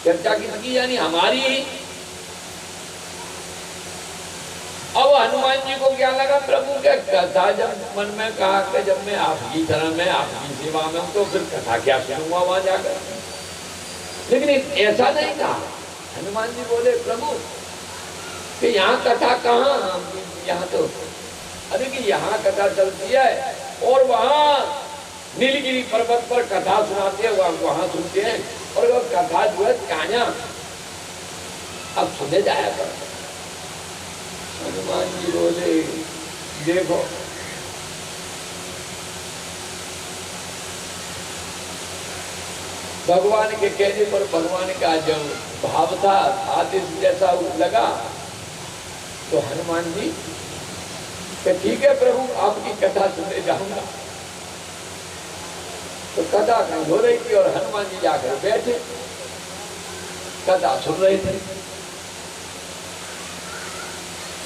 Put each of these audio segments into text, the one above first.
चर्चा किसकी, यानी हमारी। अब हनुमान जी को क्या लगा, प्रभु के कथा जब मन में कहा कि जब मैं आपकी शरण में आपकी सेवा में हूं तो फिर कथा क्या सुनूंगा वहां जाकर। लेकिन ऐसा नहीं कहा। हनुमान जी बोले प्रभु कि यहाँ कथा कहाँ, यहाँ तो अरे कि यहाँ कथा चलती है और वहाँ नीलगिरी पर्वत पर कथा सुनाते हैं, वहां सुनते हैं। और वो कथा जो है कहानियां अब सुने जाया कर। हनुमान जी बोले देखो भगवान के कहने पर भगवान का जो भाव था आदेश जैसा लगा तो हनुमान जी कि ठीक है प्रभु आपकी कथा सुनने जाऊंगा। तो कथा कहीं हो रही थी और हनुमान जी जाकर बैठे कथा सुन रहे थे।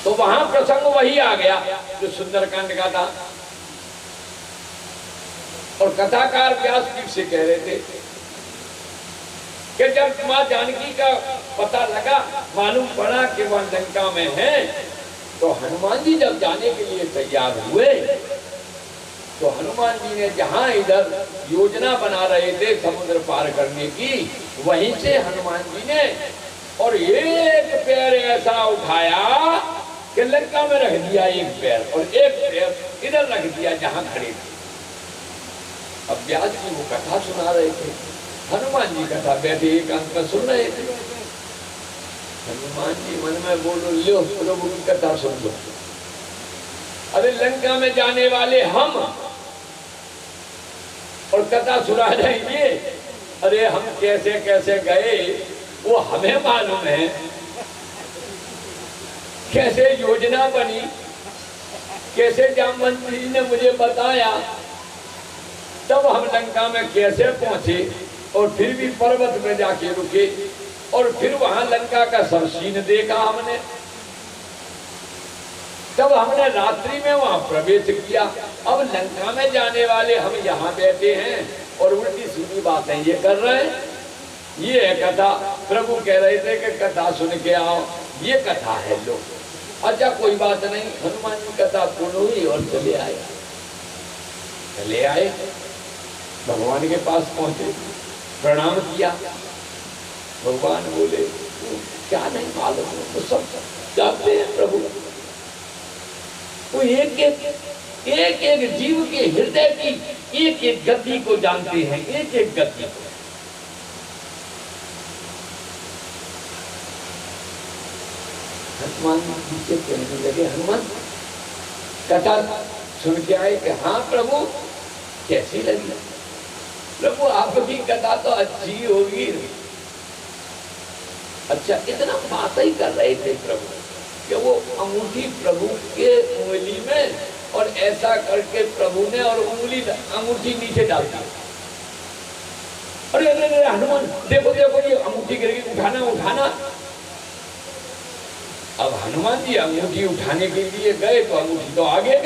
तो वहां प्रसंग वही आ गया जो सुंदरकांड का था। और कथाकार व्यास जी से कह रहे थे कि जब मां जानकी का पता लगा, मालूम पड़ा कि वह लंका में है, तो हनुमान जी जब जाने के लिए तैयार हुए तो हनुमान जी ने जहां इधर योजना बना रहे थे समुद्र पार करने की, वहीं से हनुमान जी ने और एक पैर ऐसा उठाया कि लंका में रख दिया एक पैर, और एक पैर इधर रख दिया जहां खड़े थे। अब व्यास जी वो कथा सुना रहे थे, हनुमान जी कथा बैठे एकांत में सुन रहे थे। हनुमान जी मन में बोलो लो प्रभु की कथा सुन लो। अरे लंका में जाने वाले हम और कथा सुना जाएंगे, अरे हम कैसे कैसे गए वो हमें मालूम है, कैसे योजना बनी, कैसे जामवंत जी ने मुझे बताया, तब हम लंका में कैसे पहुंचे और फिर भी पर्वत में जाके रुके और फिर वहां लंका का सरसीन देखा हमने, तब हमने रात्रि में वहां प्रवेश किया। अब लंका में जाने वाले हम यहाँ बैठे हैं और उल्टी सीधी बातें ये कर रहे हैं। ये है कथा। प्रभु कह रहे थे कि कथा सुन के आओ, ये कथा है लो। अच्छा कोई बात नहीं, हनुमान जी कथा पूर्ण हुई और चले आए। चले आए भगवान के पास पहुंचे, प्रणाम किया। भगवान बोले क्या नहीं मालूम, तो सब जानते हैं प्रभु। वो एक एक जीव के हृदय की एक एक गति को जानते हैं, एक एक गति को। हनुमान जी से कहने लगे, हनुमान कथा सुन के आए कि हाँ प्रभु कैसी लगी? प्रभु आपकी कथा तो अच्छी होगी। अच्छा इतना बात ही कर रहे थे प्रभु कि वो अंगूठी प्रभु के उंगली में और ऐसा करके प्रभु ने और अंगूठी नीचे डाल दी। अरे अरे हनुमान देखो देखो ये अंगूठी गिरेगी, उठाना उठाना। अब हनुमान जी अंगूठी उठाने के लिए गए तो अंगूठी तो आगे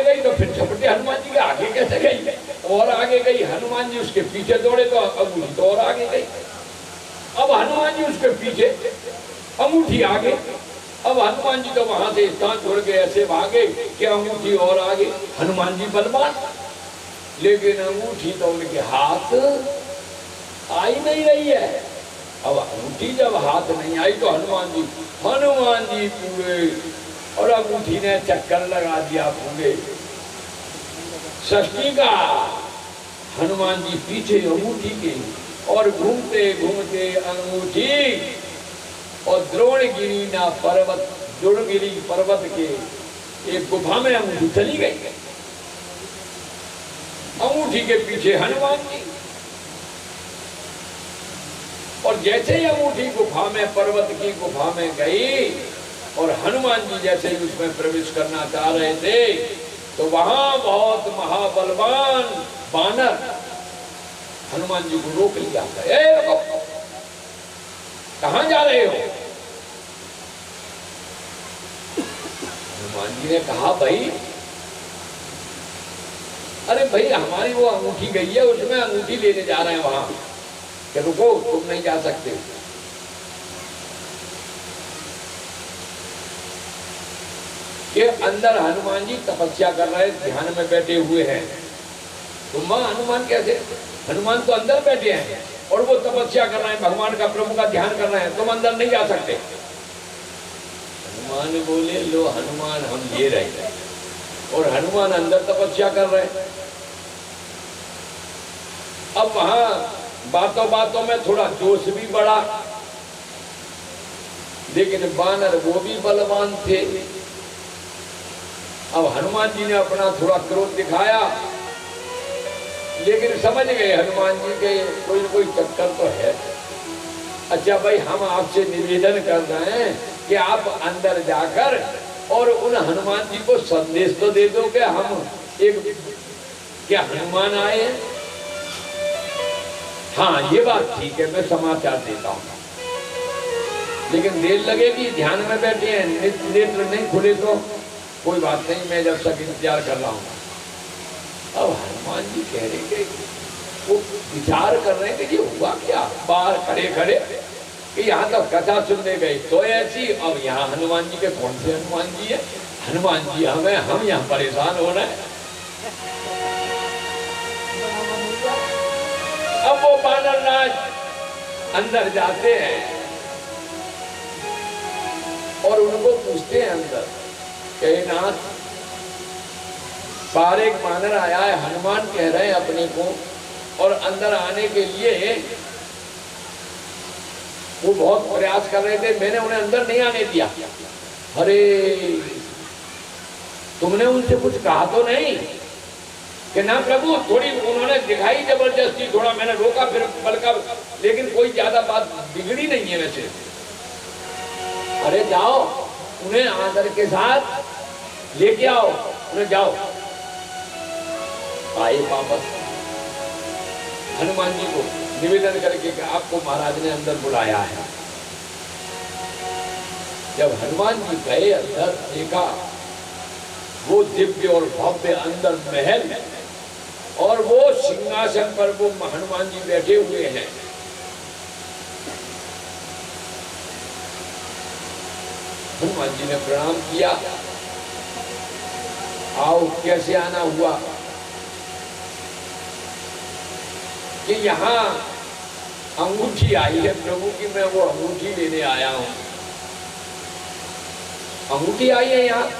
गई तो फिर झपटे हनुमान जी के आगे कैसे गई, और आगे गई। हनुमान जी उसके पीछे दौड़े तो अंगूठी तो और आगे गई। अब हनुमान जी उसके पीछे, अंगूठी आगे। अब हनुमान जी तो वहां से स्थान छोड़ के ऐसे भागे कि अंगूठी और आगे। हनुमान जी बलवान, लेकिन अंगूठी तो उनके हाथ आ ही नहीं रही है। अब अंगूठी जब हाथ नहीं आई तो हनुमान जी पूरे, और अंगूठी ने चक्कर लगा दिया पूरे षष्ठी का। हनुमान जी पीछे अंगूठी के और घूमते घूमते अंगूठी और द्रोणगिरी पर्वत के एक गुफा में अंगूठी चली गई। अंगूठी के पीछे हनुमान जी, और जैसे ही अंगूठी गुफा में, पर्वत की गुफा में गई और हनुमान जी जैसे ही उसमें प्रवेश करना चाह रहे थे तो वहां बहुत महाबलवान बानर हनुमान जी को रोक लिया। रुको, कहां जा रहे हो? हनुमान जी ने कहा भाई, अरे भाई हमारी वो अंगूठी गई है, उसमें अंगूठी लेने जा रहे हैं वहां। कि रुको, तुम नहीं जा सकते। के अंदर हनुमान जी तपस्या कर रहे, ध्यान में बैठे हुए हैं। तो मां हनुमान कैसे? हनुमान तो अंदर बैठे हैं और वो तपस्या कर रहे हैं, भगवान का, प्रभु का ध्यान कर रहे हैं, तुम अंदर नहीं जा सकते। हनुमान बोले, लो हनुमान हम ये रहे, और हनुमान अंदर तपस्या कर रहे हैं। अब वहां बातों बातों में थोड़ा जोश भी बढ़ा, लेकिन बानर वो भी बलवान थे। अब हनुमान जी ने अपना थोड़ा क्रोध दिखाया, लेकिन समझ गए हनुमान जी के कोई न कोई चक्कर तो है। अच्छा भाई, हम आपसे निवेदन कर रहे हैं कि आप अंदर जाकर और उन हनुमान जी को संदेश तो दे दो कि हम एक क्या हनुमान आए हैं। हाँ, ये बात ठीक है, मैं समाचार देता हूँ, लेकिन देर लगेगी, ध्यान में बैठे हैं, नेत्र नहीं खुले तो कोई बात नहीं, मैं जब तक इंतजार कर रहा हूँ। अब हनुमान जी कह रहे कि वो विचार कर रहे हैं कि ये हुआ क्या, बाहर खड़े खड़े कि यहाँ तो कथा सुनने गए तो ऐसी, अब यहाँ हनुमान जी के कौन से हनुमान जी है? हनुमान जी हमें, हम यहाँ परेशान हो रहे हैं। अब वो बानर राज अंदर जाते हैं और उनको पूछते हैं अंदर, नाथ, बाहर एक बानर आया है, हनुमान कह रहे हैं अपने को, और अंदर आने के लिए वो बहुत प्रयास कर रहे थे, मैंने उन्हें अंदर नहीं आने दिया। अरे, तुमने उनसे कुछ कहा तो नहीं कि ना प्रभु? थोड़ी उन्होंने दिखाई जबरदस्ती, थोड़ा मैंने रोका, फिर बल्कि, लेकिन कोई ज्यादा बात बिगड़ी नहीं है वैसे। अरे जाओ, उन्हें आदर के साथ लेके आओ, उन्हें जाओ। आए वापस हनुमान जी को निवेदन करके कि आपको महाराज ने अंदर बुलाया है। जब हनुमान जी गए अंदर, देखा वो दिव्य और भव्य अंदर महल है, और वो सिंहासन पर वो हनुमान जी बैठे हुए हैं। हनुमान जी ने प्रणाम किया, आओ, कैसे आना हुआ? कि यहाँ अंगूठी आई है प्रभु की, मैं वो अंगूठी लेने आया हूं। अंगूठी आई है यहाँ।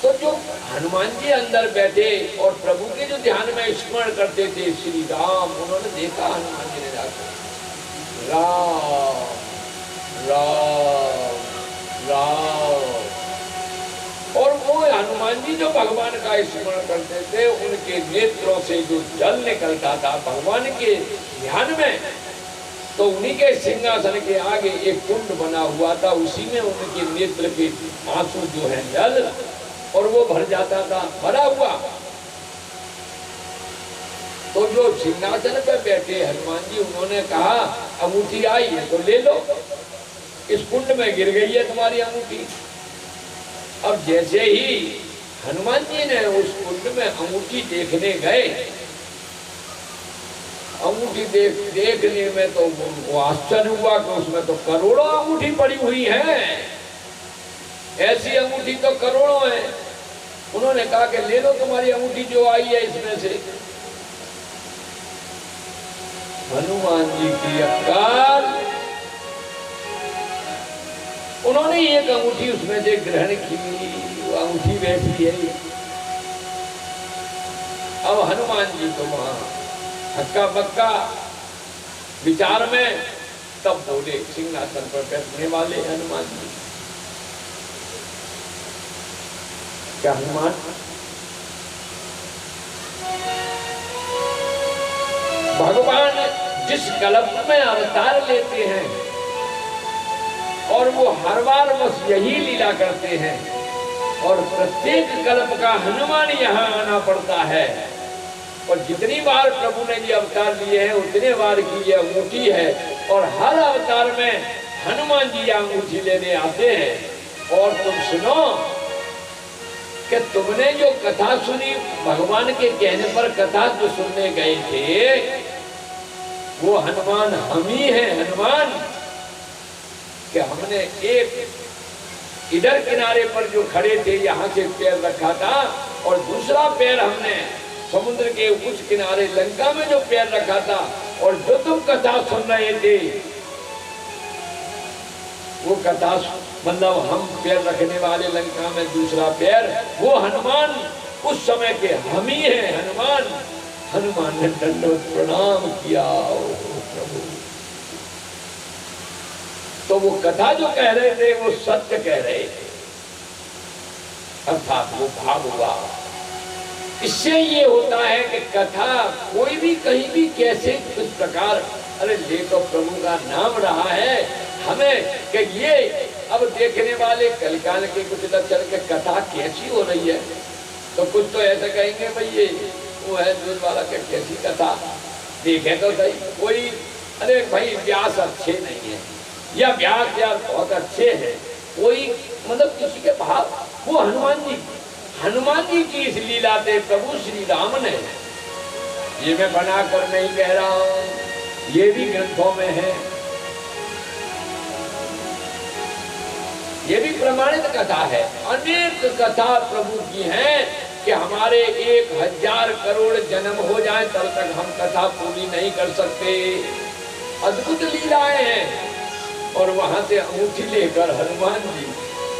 तो जो हनुमान जी अंदर बैठे और प्रभु के जो ध्यान में स्मरण करते थे श्री राम, उन्होंने देखा हनुमान जी ने जाकर, राम राम राम, और वो हनुमान जी जो भगवान का स्मरण करते थे, उनके नेत्रों से जो जल निकलता था भगवान के ध्यान में, तो उन्हीं के सिंहासन के आगे एक कुंड बना हुआ था, उसी में उनके नेत्र के आंसू जो है जल, और वो भर जाता था, भरा हुआ। तो जो सिंहासन पर बैठे हनुमान जी, उन्होंने कहा, अंगूठी आई है तो ले लो, इस कुंड में गिर गई है तुम्हारी अंगूठी। अब जैसे ही हनुमान जी ने उस कुंड में अंगूठी देखने गए, अंगूठी देखने में तो वो आश्चर्य हुआ कि उसमें तो करोड़ों अंगूठी पड़ी हुई है, ऐसी अंगूठी तो करोड़ों है। उन्होंने कहा कि ले लो तुम्हारी अंगूठी जो आई है इसमें से। हनुमान जी की अक्ल, उन्होंने एक अंगूठी उसमें से ग्रहण की, वो अंगूठी बैठी है। अब हनुमान जी तो वहां हक्का बक्का विचार में, तब बोले, सिंहासन पर बैठने वाले हनुमान जी, क्या हनुमान, भगवान जिस कल्प में अवतार लेते हैं और वो हर बार बस यही लीला करते हैं, और प्रत्येक कल्प का हनुमान यहाँ आना पड़ता है, और जितनी बार प्रभु ने ये अवतार लिए हैं उतने बार की ये अंगूठी है, और हर अवतार में हनुमान जी यहाँ अंगूठी लेने आते हैं। और तुम सुनो कि तुमने जो कथा सुनी, भगवान के कहने पर कथा जो सुनने गए थे, वो हनुमान हम ही हैं। हनुमान कि हमने एक इधर किनारे पर जो खड़े थे यहाँ से पैर रखा था और दूसरा पैर हमने समुद्र के उस किनारे लंका में जो पैर रखा था, और जो तुम कथा सुन रहे थे वो कथा मतलब हम पैर रखने वाले लंका में दूसरा पैर, वो हनुमान उस समय के हम ही हैं। हनुमान हनुमान ने दंडवत प्रणाम किया। प्रभु तो वो कथा जो कह रहे थे वो सत्य कह रहे थे, अर्थात वो भाव हुआ। इससे ये होता है कि कथा कोई भी कहीं भी कैसे किस प्रकार, अरे ये तो प्रभु का नाम रहा है हमें कि ये अब देखने वाले कलिकाल के कुछ लक्षण के कथा कैसी हो रही है, तो कुछ तो ऐसे कहेंगे भाई ये वो है दूध वाला के कैसी कथा देखे तो सही। कोई अरे भाई व्यास अच्छे नहीं है या व्यास यार बहुत अच्छे हैं, कोई मतलब किसी के भाव। वो हनुमान जी की इस लीला से प्रभु श्री राम ने, ये मैं बनाकर नहीं कह रहा हूं, ये भी ग्रंथों में है, ये भी प्रमाणित कथा है। अनेक कथा प्रभु की हैं कि हमारे 1000 करोड़ जन्म हो जाए तब तक हम कथा पूरी नहीं कर सकते। अद्भुत लीलाएं हैं। और वहां से अंगूठी लेकर हनुमान जी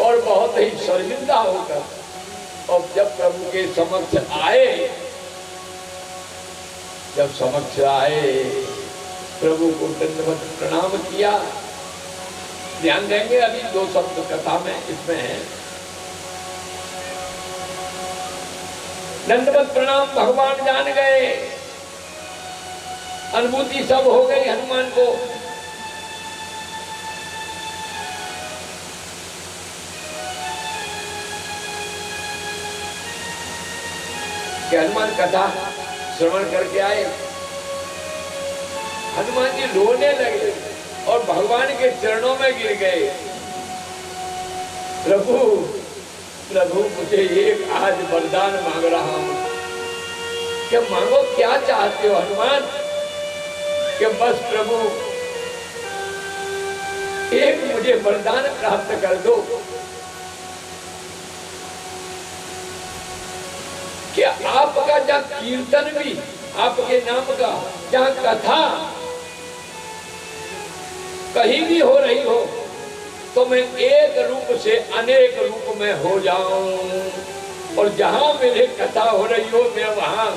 और बहुत ही शर्मिंदा होकर और जब प्रभु के समक्ष आए, प्रभु को दंडवत प्रणाम किया। ध्यान देंगे अभी 2 शब्द कथा में इसमें है। दंडवत प्रणाम भगवान जान गए, अनुभूति सब हो गई हनुमान को। कि हनुमान कथा श्रवण करके आए, हनुमान जी रोने लगे और भगवान के चरणों में गिर गए। प्रभु प्रभु मुझे एक आज वरदान मांग रहा हूं। क्या मांगो, क्या चाहते हो हनुमान? कि बस प्रभु एक मुझे वरदान प्राप्त कर दो कि आपका जहाँ कीर्तन भी आपके नाम का, जहाँ कथा कहीं भी हो रही हो तो मैं एक रूप से अनेक रूप में हो जाऊं, और जहां मेरे कथा हो रही हो मैं वहां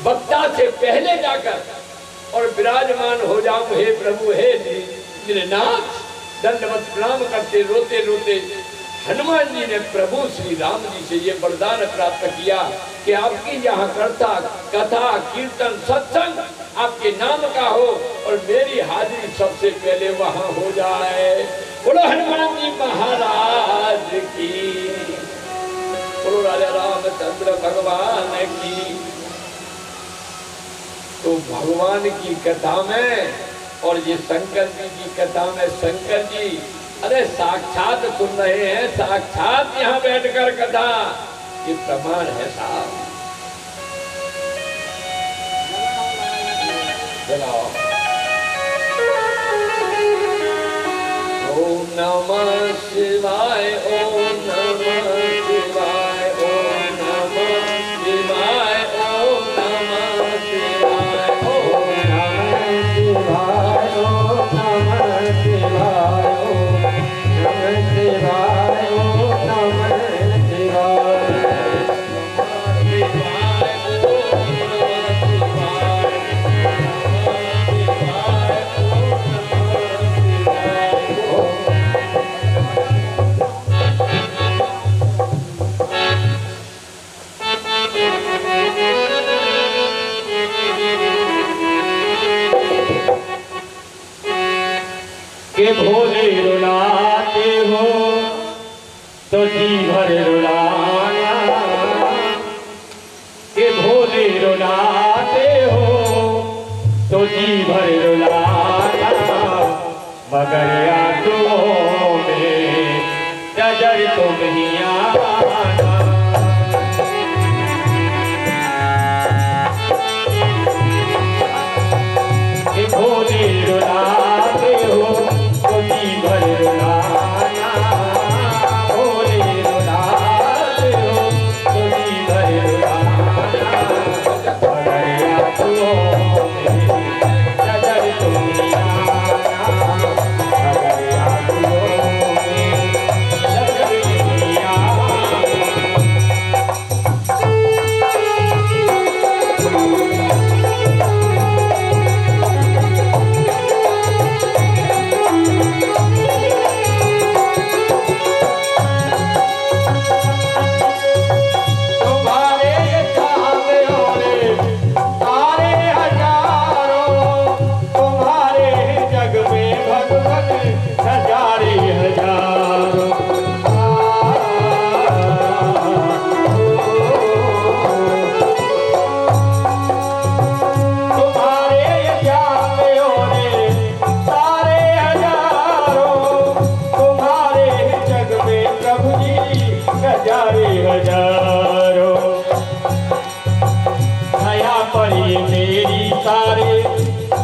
वक्ता से पहले जाकर और विराजमान हो जाऊं। हे प्रभु, हे मेरे नाथ, दंडवत प्रणाम करते रोते रोते हनुमान जी ने प्रभु श्री राम जी से ये वरदान प्राप्त किया कि आपकी यहाँ कथा कीर्तन सत्संग आपके नाम का हो और मेरी हाजिरी सबसे पहले वहां हो जाए। बोलो हनुमान जी महाराज की, बोलो राजा रामचंद्र भगवान की। तो भगवान की कथा में और ये शंकर जी की कथा में शंकर जी अरे साक्षात सुन रहे हैं, साक्षात यहाँ बैठकर कथा, ये प्रमाण है साहब। चलाओ। ओम नमः शिवाय, ओम नमः शिवाय, ओम नमः शिवाय, ओम नमः शिवाय, ओम नमः शिवाय, ओम नमः शिवाय, ओम नमः शिवाय, ओम नमः शिवाय। के भोले रुलाते हो तो जी भर रुलाना, के भोले रुलाते हो तो जी भर रुलाना, मगर आंसुओं में नजर तुम ही आना। के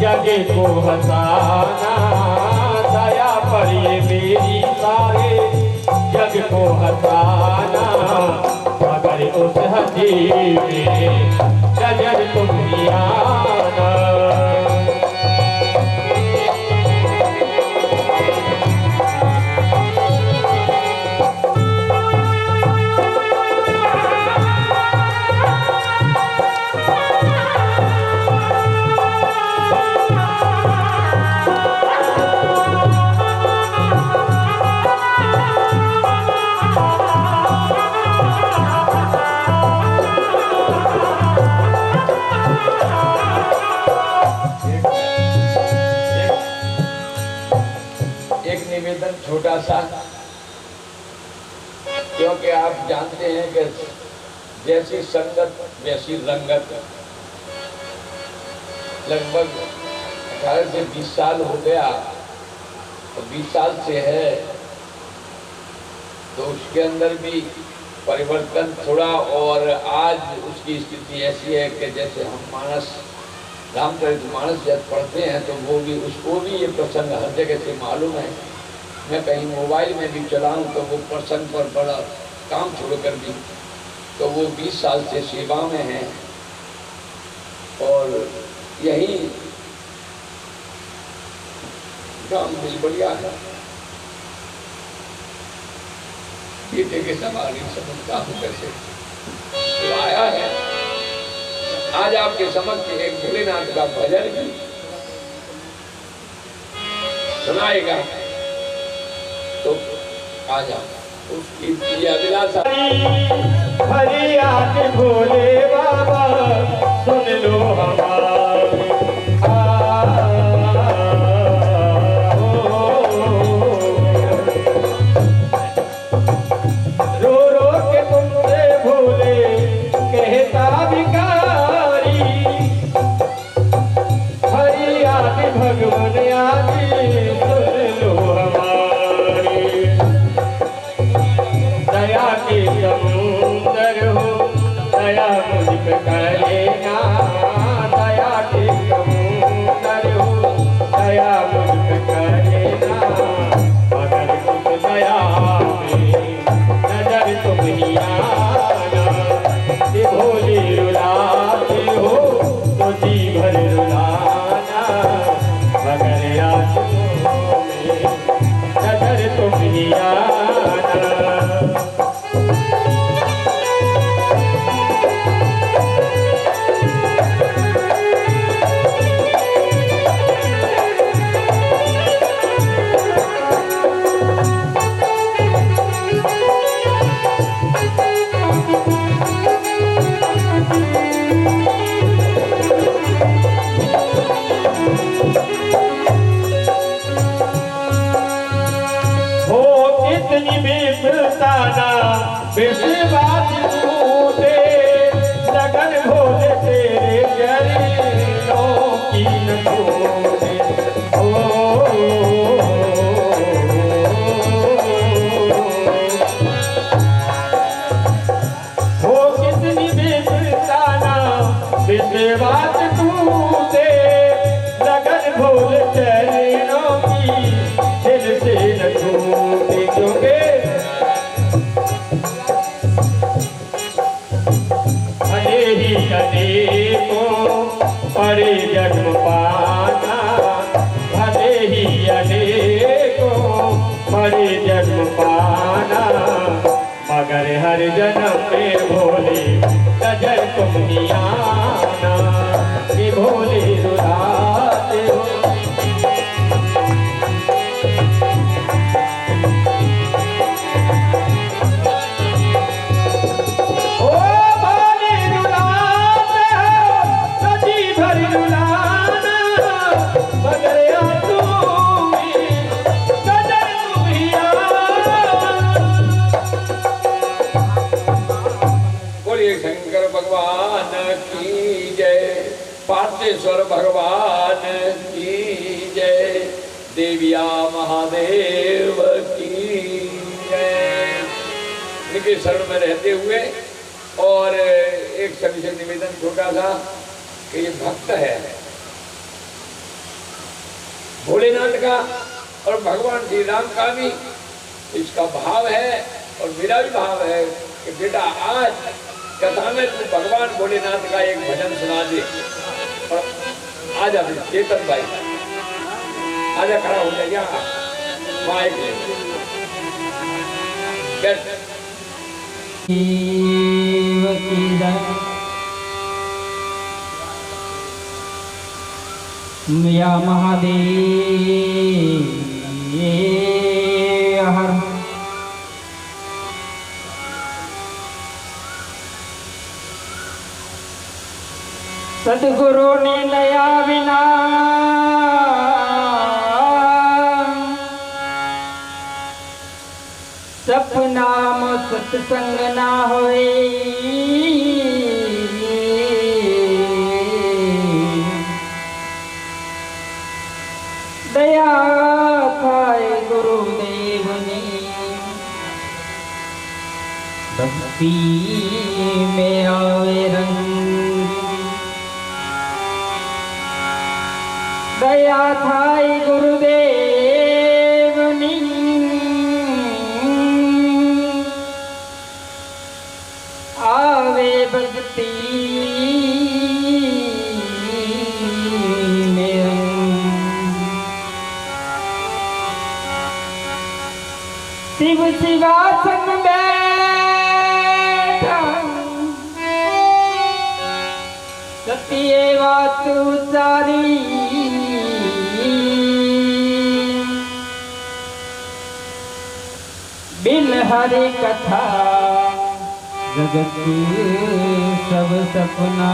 जग को हंसाना, दया पर ये मेरी सारे जग को हंसाना, मगर उस हंसी में नजर तुम ही आना। छोटा सा, क्योंकि आप जानते हैं कि जैसी संगत वैसी रंगत। लगभग 18 से 20 साल हो गया, तो 20 साल से है, तो उसके अंदर भी परिवर्तन थोड़ा। और आज उसकी स्थिति ऐसी है कि जैसे हम मानस रामचरितमानस जब पढ़ते हैं तो वो भी, उसको भी ये प्रसंग हर जगह से मालूम है। मैं कहीं मोबाइल में भी चलाऊं तो वो प्रसंग पर बड़ा काम छोड़कर भी, तो वो 20 साल से सेवा में हैं। और यही गांव बिलबलिया है, बेटे के सवाल नहीं समझता हूँ कैसे तो आया है। आज आपके समक्ष एक भोलेनाथ का भजन भी सुनाएगा, तो आ जा उसकी अभिलाषा। फरियाद भोले बाबा सुन लो हमारी, रो रो के तुमसे भोले कहता भिखारी, फरियाद भगवान आदि सुन लो हमारी। दया के समुंदर हो, दया मुझ पे करेगा, दया के समुंदर हो, दया मुझ पे करेगा, मगर तुम दया में नजर तुम ही आना। ये भोले रुलाते हो तो जी भर रुलाना, मगर आंखों में नजर तुम ही आना। विश्वास टूटे लगन भोले तेरे चरणों की न छूटे। हो कितनी बेफिसाना विश्वास टूटे लगन भोले चरणों की दिल से न छूटे। क्योंकि परे जन्म पाना, भले ही अनेकों परे जन्म पाना, मगर हर जन्म में भोले नजर तुम ही आना। कि भोले रुलाते हो भगवान की जय, पार्थेश्वर भगवान की जय, देविया महादेव की जय। इनके शरण में रहते हुए और एक सभी से निवेदन छोटा सा कि ये भक्त है, भोलेनाथ का और भगवान श्री राम का भी इसका भाव है और मेरा भी भाव है कि बेटा आज कथा में तू भगवान भोलेनाथ का एक भजन सुना दे। और आजा भी चेतन भाई, आजा खड़ा हो जाए यहाँ माइक ले बैठ। या महादेव हर सदगुरु ने नया बिना सपना में सत्संग ना होए। दया थाए गुरुदेव ने भक्ति में आवे रंग। दया थाई गुरुदेव नी आवे भक्ति में रंग। शिव शिवासन बैठा सत्य बात उचारी। बिन हरि कथा जगत सब सपना।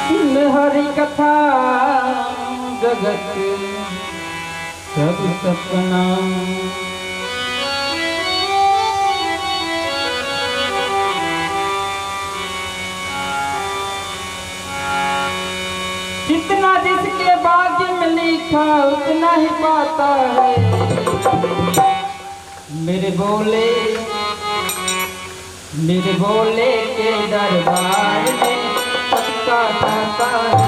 बिन हरि कथा जगत सब सपना। जितना जिसके भाग्य में लिखा उतना ही पाता है। मेरे बोले के दरबार में सबका पाता है।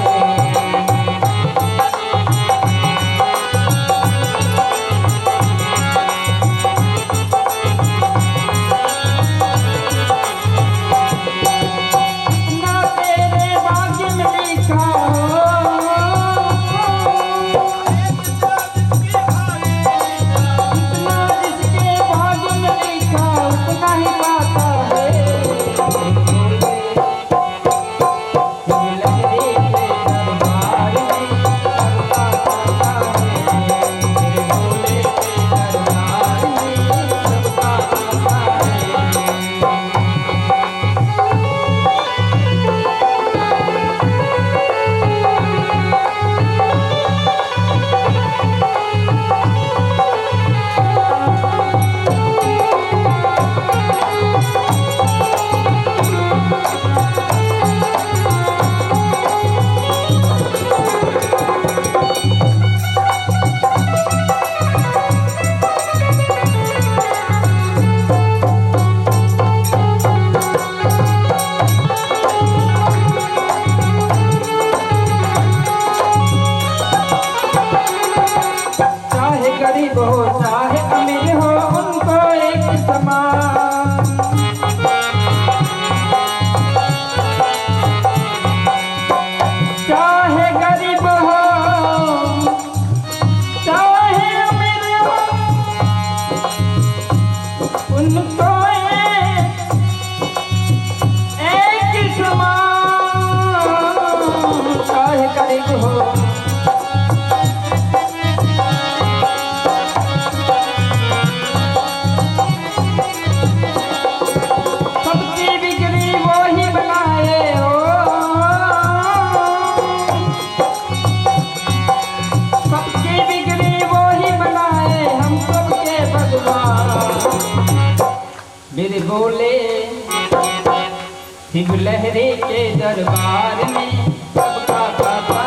मेरे बोले शिव लहरे के दरबार में सबका पापा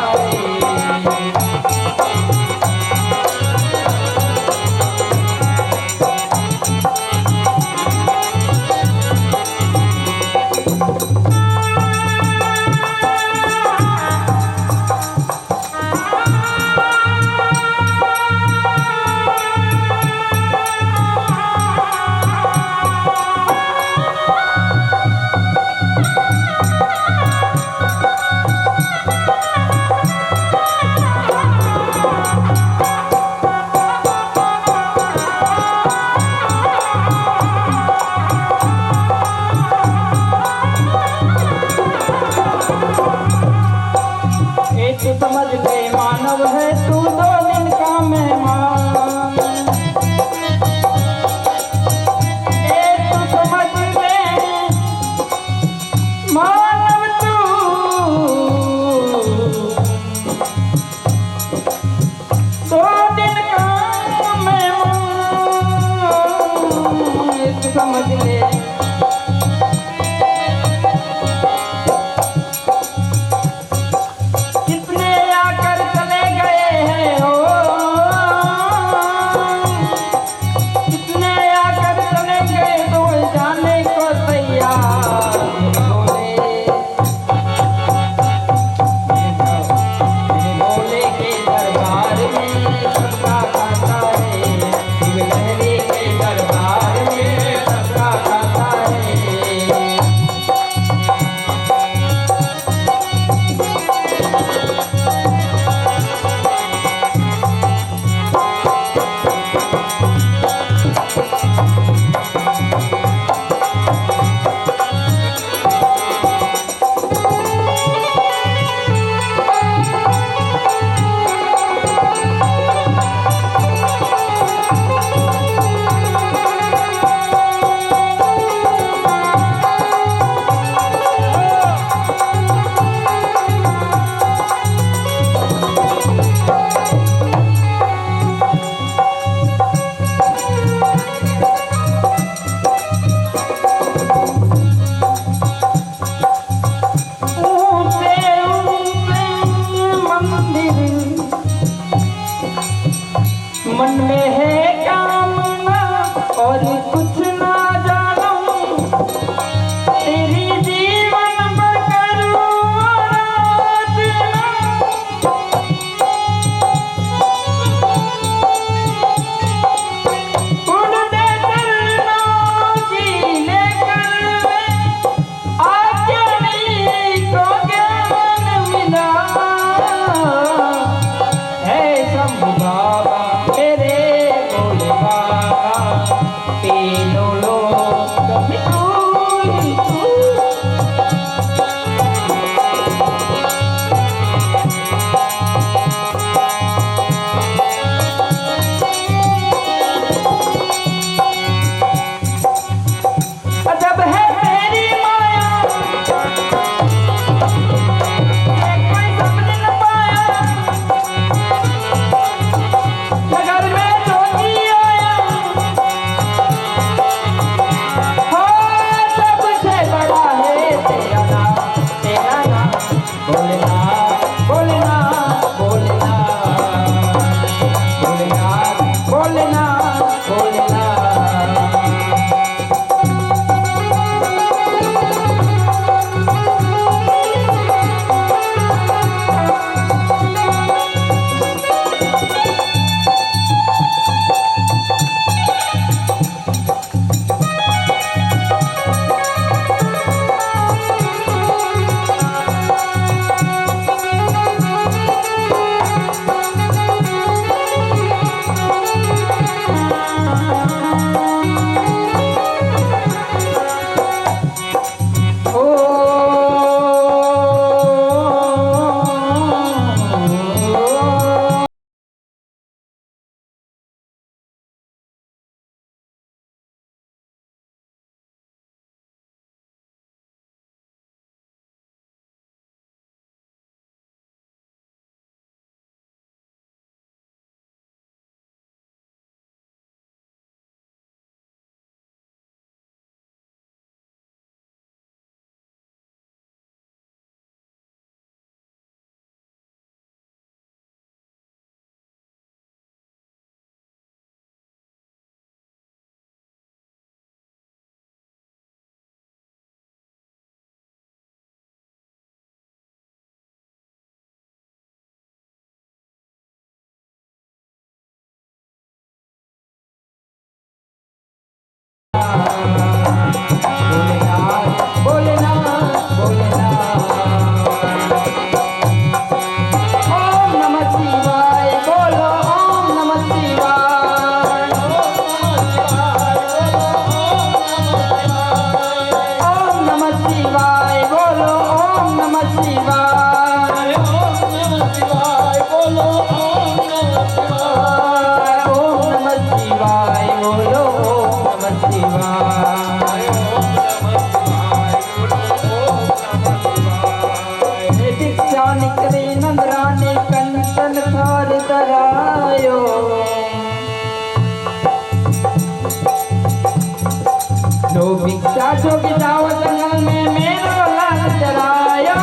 भिक्षा जो कि जाओ जंगल में मेरा लाल चराया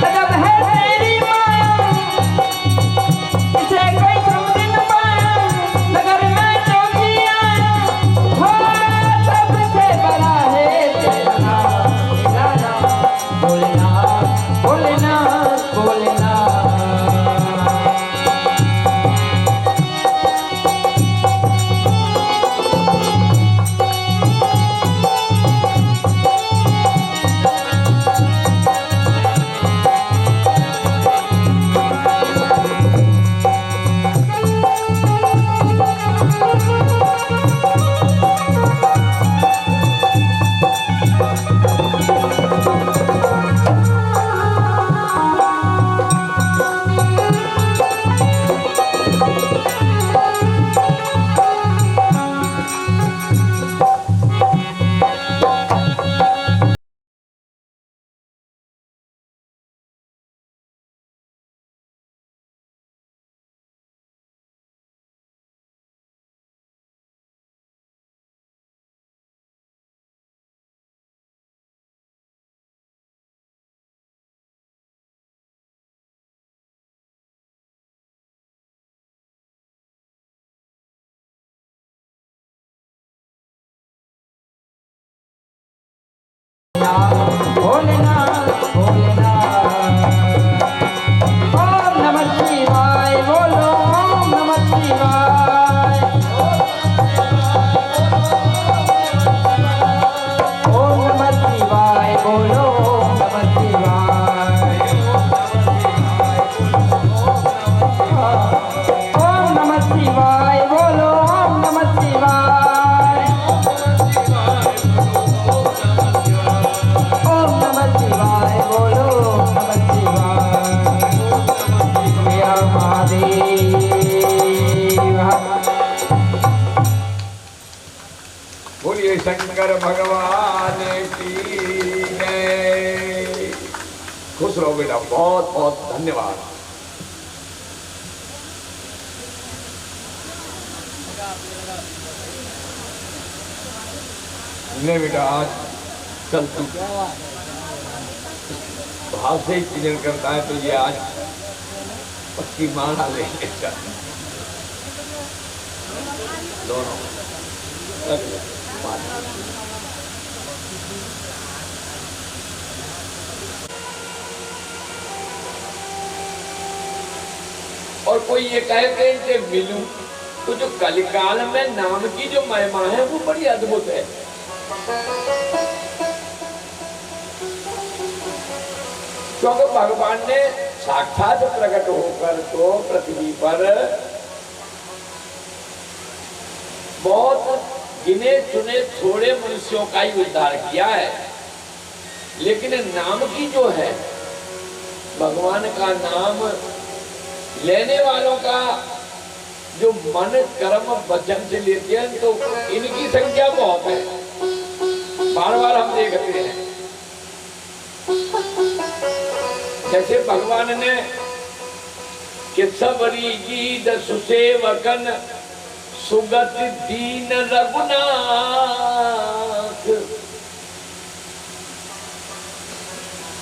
जब है तेरी माया इसे कोई समझ न पाया नगर में चौकी आया हो सबसे बड़ा है तेरा नाम बोलना बोलना बोलना बोलना बोलना ओम नमः शिवाय बोलो ओम नमः शिवाय ओम नमः शिवाय बोलो ओम नमः शिवाय ओम नमः शिवाय बोलो ओम नमः शिवाय ओम नमः शिवाय बोलो नमः शिवाय या महादेव बोलिए शंकर भगवान की जय। खुश रहो बेटा, बहुत बहुत धन्यवाद। नहीं बेटा, आज कल तू भाव से ही पूजन करता है तो ये आज पक्की माला लेने का दोनों और कोई ये कहते हैं कि मिलूं तो जो कलिकाल में नाम की जो महिमा है वो बड़ी अद्भुत है। क्योंकि भगवान ने साक्षात प्रकट होकर तो पृथ्वी पर बहुत गिने चुने थोड़े मनुष्यों का ही उद्धार किया है, लेकिन नाम की जो है भगवान का नाम लेने वालों का जो मन कर्म वचन से लेते हैं तो इनकी संख्या बहुत है। बार बार हम देखते हैं जैसे भगवान ने कि सबरी गीत सुसेवकन सुगत दीन रघुनाथ,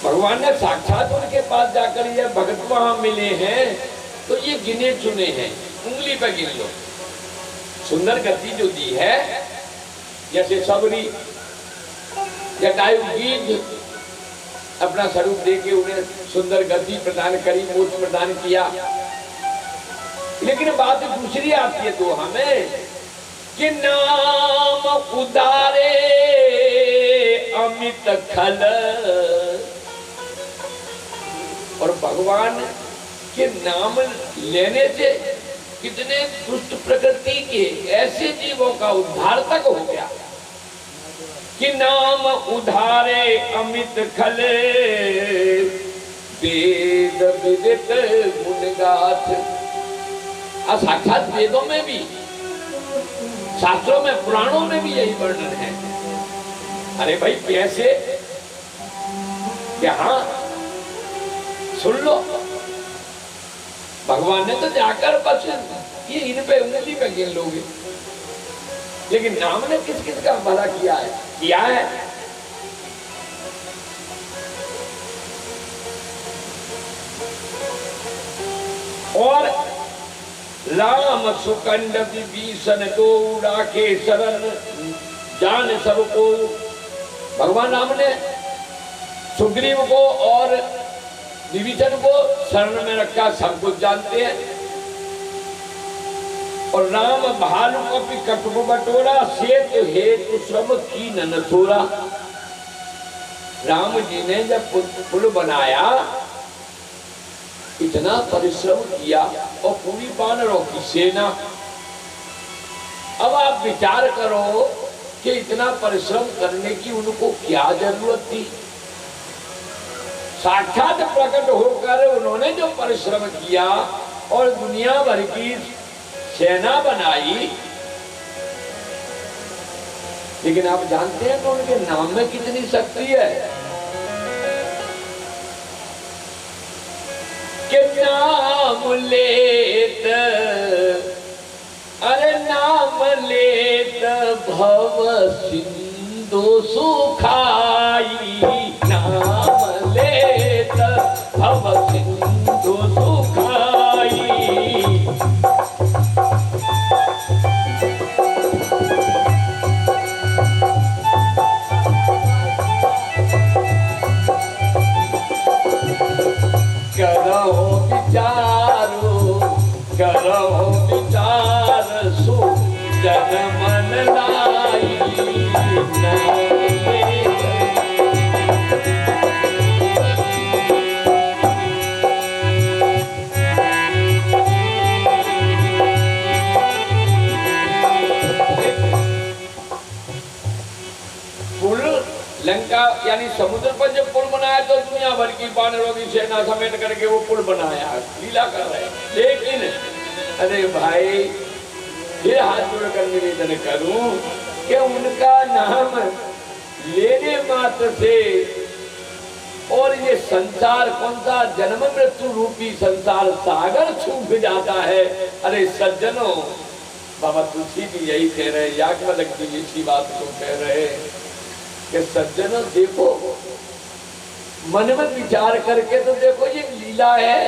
भगवान ने साक्षात उनके पास जाकर ये भगत वहां मिले हैं तो ये गिने चुने हैं, उंगली पे गिन लो। सुंदर गति जो दी है जैसे सबरी जटायु गीत अपना स्वरूप देके उन्हें सुंदर गति प्रदान करी, मोक्ष प्रदान किया। लेकिन बात दूसरी आती है तो हमें कि नाम उदारे अमित खल, और भगवान के नाम लेने से कितने दुष्ट प्रकृति के ऐसे जीवों का उद्धार तक हो गया कि नाम उधारे अमित खल, वेद विदित गुणगाथ। साक्षात वेदों में भी, शास्त्रों में, पुराणों में भी यही वर्णन है। अरे भाई कैसे, हाँ सुन लो, भगवान ने तो जाकर बस ये इन पे उंगली पे गिन लोगे, लेकिन नाम ने किस किस का भला किया है, किया है। और राम सुकंड विभीषण दो राखे शरण जान सबको। भगवान राम ने सुग्रीव को और विभीषण को शरण में रखा, सब कुछ जानते हैं। और राम भालू को भी कटु बटोरा, सेत हेतु श्रम की न थोड़ा। राम जी ने जब पुल बनाया, इतना परिश्रम किया, और पूरी वानरों की सेना। अब आप विचार करो कि इतना परिश्रम करने की उनको क्या जरूरत थी। साक्षात प्रकट होकर उन्होंने जो परिश्रम किया और दुनिया भर की सेना बनाई, लेकिन आप जानते हैं कि उनके नाम में कितनी शक्ति है। कि नाम लेत, अरे नाम लेत भव सिंधु सुखाई, नाम लेत भव सिंधु सुखाई। करो विचार सु जन मन लाई, पुल लंका यानी समुद्र पर जब पुल बनाया तो दुनिया भर की वानरों की सेना समेट करके वो पुल बनाया, लीला कर रहे। लेकिन अरे भाई फिर हाथ जोड़कर निवेदन करूं कि उनका नाम लेने मात्र से, और ये संसार कौन सा जन्म मृत्यु रूपी संसार सागर सूख जाता है। अरे सज्जनों, बाबा तुलसी भी यही कह रहे, याज्ञवल्क्य जी इसी बात को कह रहे कि सज्जनों देखो, मन में विचार करके तो देखो, ये लीला है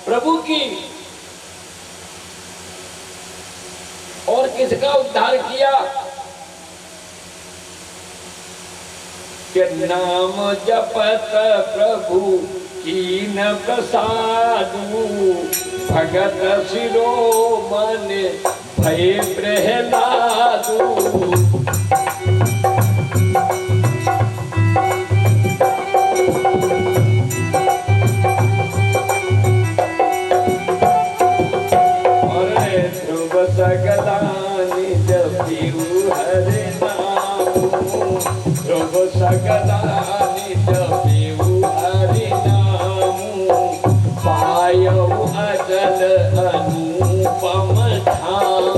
प्रभु की। और किसका उद्धार किया कि नाम जपत प्रभु कीन प्रसादु, भगत शिरोमण भय प्रहलादु। सकलानि जपिउ हरि नामु, ध्रुव सकलानि जपिउ हरि नामु, पायउ अचल अनुपम धामु।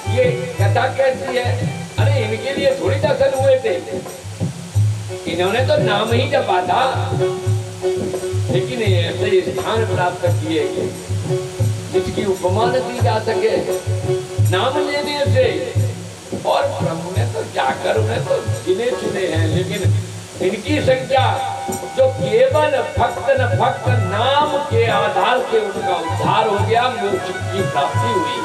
ये कथा कैसी है? अरे इनके लिए थोड़ी दर्शन हुए थे, इन्होंने तो नाम ही जपा था, लेकिन ऐसे स्थान प्राप्त किए जिसकी उपमा न दी जा सके नाम लेने से। और प्रभु ने तो जाकर उन्हें तो गिने चुने हैं, लेकिन इनकी संख्या जो केवल भक्त न भक्त नाम के आधार से उनका उद्धार हो गया, मोक्ष की प्राप्ति हुई।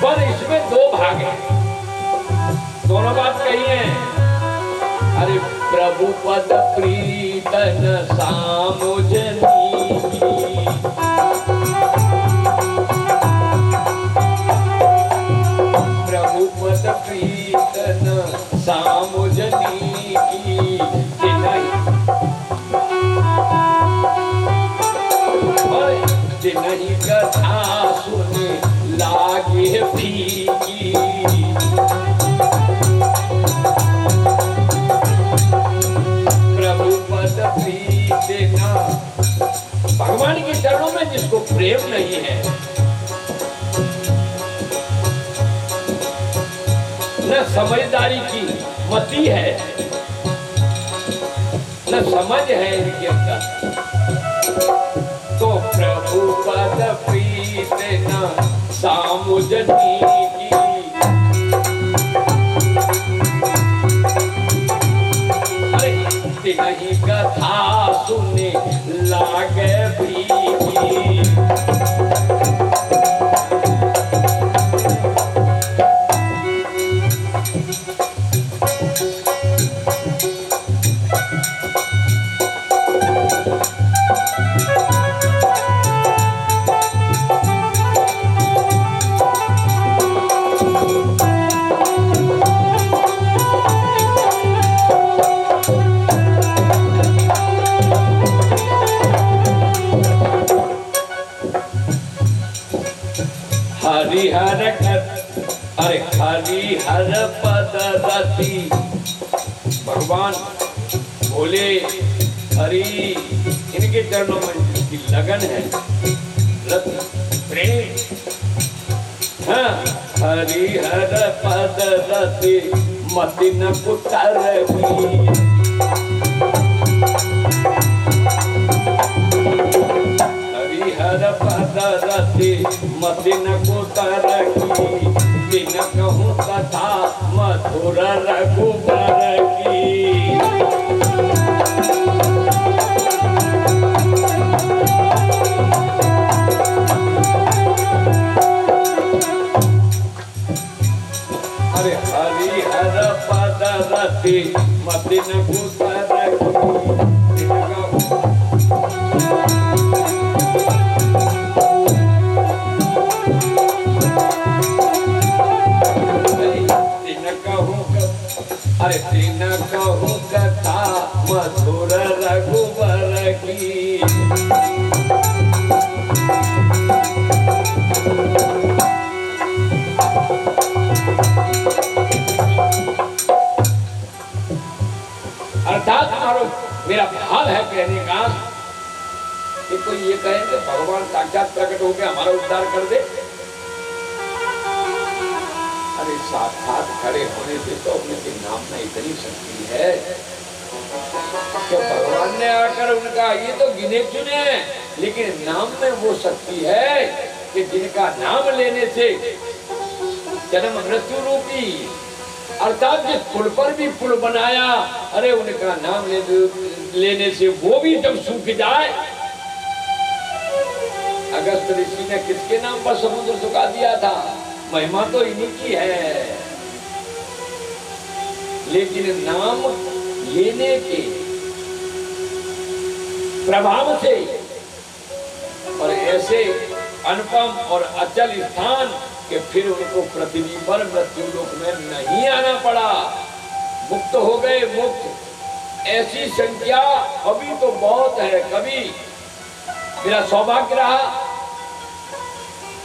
पर इसमें दो भाग हैं, दोनों बात कही है। अरे प्रभु पद प्रीतन सामुजनी, प्रभु पद प्रीतन सामुजनी की नहीं कथा सुने लागे फीकी। प्रभु पद प्रीतना, भगवान के चरणों में जिसको प्रेम नहीं है, न समझदारी की मति है, न समझ है इनके अंदर, तो प्रभु पद प्रीतना सामुजनी की। अरे नहीं कथा सुने लागे फीकी। हरिहर अरे हरिहर पद रति, भगवान बोले हरि, इनके चरणों में जिसकी लगन है, रति प्रेम, हाँ, हरिहर पद रति मति न कुटरबी। हरिहर पद रति मति न कुटरबी, बिन कहूँ कथा मधुर रघुबर की। अरे हरिहर पद रति मति न कुटरबी, अरे तीन कहूँ कथा मधुर रघुबर की। अर्थात मेरा भाव है कहने का कि कोई ये कहे कि भगवान साक्षात प्रकट होकर हमारा उद्धार कर दे। अरे साक्षात खड़े होने से तो उनके नाम में इतनी शक्ति है कि भगवान ने आकर उनका, ये तो गिने चुने हैं, लेकिन नाम में वो शक्ति है कि जिनका नाम लेने से जन्म मृत्यु रूपी, अर्थात जिस पुल पर भी पुल बनाया, अरे उनका नाम लेने से वो भी जब सूख जाए। अगस्त ऋषि ने किसके नाम पर समुद्र सुखा दिया था? महिमा तो इन्हीं की है, लेकिन नाम लेने के प्रभाव से और ऐसे अनुपम और अचल स्थान कि फिर उनको पृथ्वी पर मृत्यु लोक में नहीं आना पड़ा, मुक्त हो गए। मुक्त ऐसी संख्या अभी तो बहुत है। कभी मेरा सौभाग्य रहा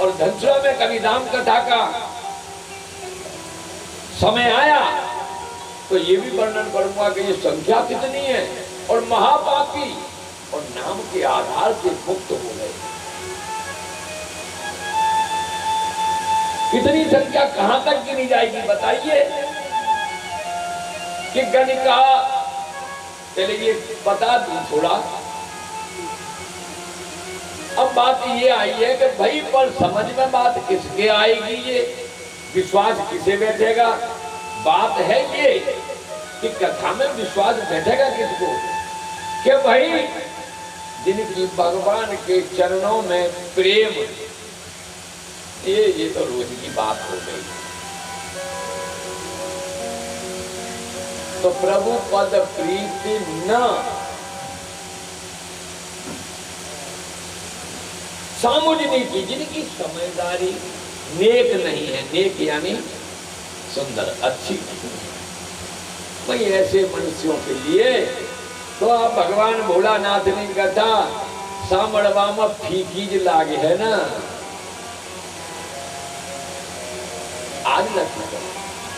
और धनसुरा में कभी राम कथा का समय आया तो ये भी वर्णन करूंगा कि ये संख्या कितनी है और महापापी और नाम के आधार से मुक्त हो गए। कितनी संख्या कहां तक गिनी जाएगी बताइए? कि गणिका पहले ये बता दी थोड़ा। अब बात ये आई है कि भाई पर समझ में बात किसके आएगी, ये विश्वास किसे बैठेगा? बात है ये कि कथा में विश्वास बैठेगा किसको कि भाई जिनकी भगवान के चरणों में प्रेम, ये तो रोज की बात हो गई। तो प्रभु पद प्रीति न सामुजनी की, जिनकी समझदारी नेक नहीं है, नेक यानी सुंदर अच्छी, वही ऐसे मनुष्यों के लिए तो आप भगवान भोलानाथ ने कहा सामड़वा में फीकी ज लागे है ना, आज लगता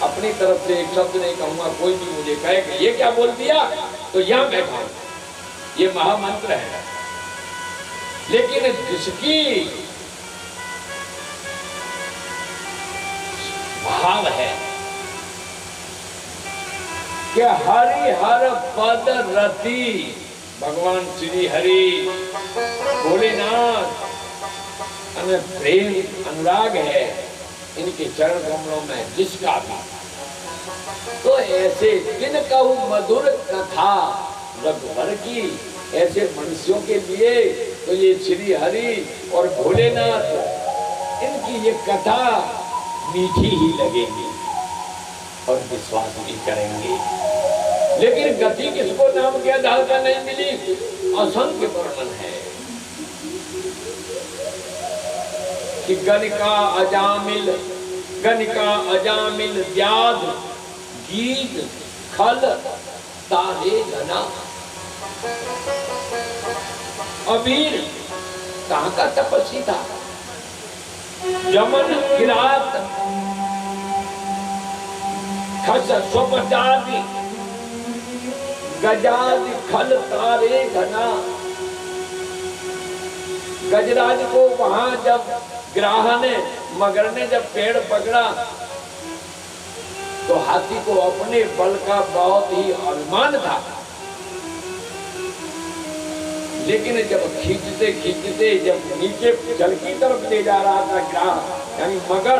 अपनी तरफ से एक शब्द नहीं कहूंगा, कोई भी मुझे कहे कि ये क्या बोल दिया तो यहां मैं कहूं, ये महामंत्र है। लेकिन जिसकी भाव है कि हरि हर पद रति, भगवान श्री हरि भोलेनाथ हमें प्रेम अनुराग है इनके चरण कमलों में जिसका भी, तो ऐसे जिन कहूं मधुर कथा रघुवर की, ऐसे मनुष्यों के लिए तो ये श्री हरि और भोलेनाथ इनकी ये कथा मीठी ही लगेगी और विश्वास भी करेंगे। लेकिन गति किसको नाम के आधार का नहीं मिली, असंख्य वर्णन है कि गणिका अजामिल व्याध गीत खल तारे घना, अबीर कहाँ का तपस्वी था, यमन किरात खस स्वपचादि गजादि खल तारे घना। गजराज को वहां जब ग्राह ने मगर ने जब पेड़ पकड़ा तो हाथी को अपने बल का बहुत ही अभिमान था, लेकिन जब खींचते खींचते जब नीचे जल की तरफ ले जा रहा था ग्राह यानी मगर,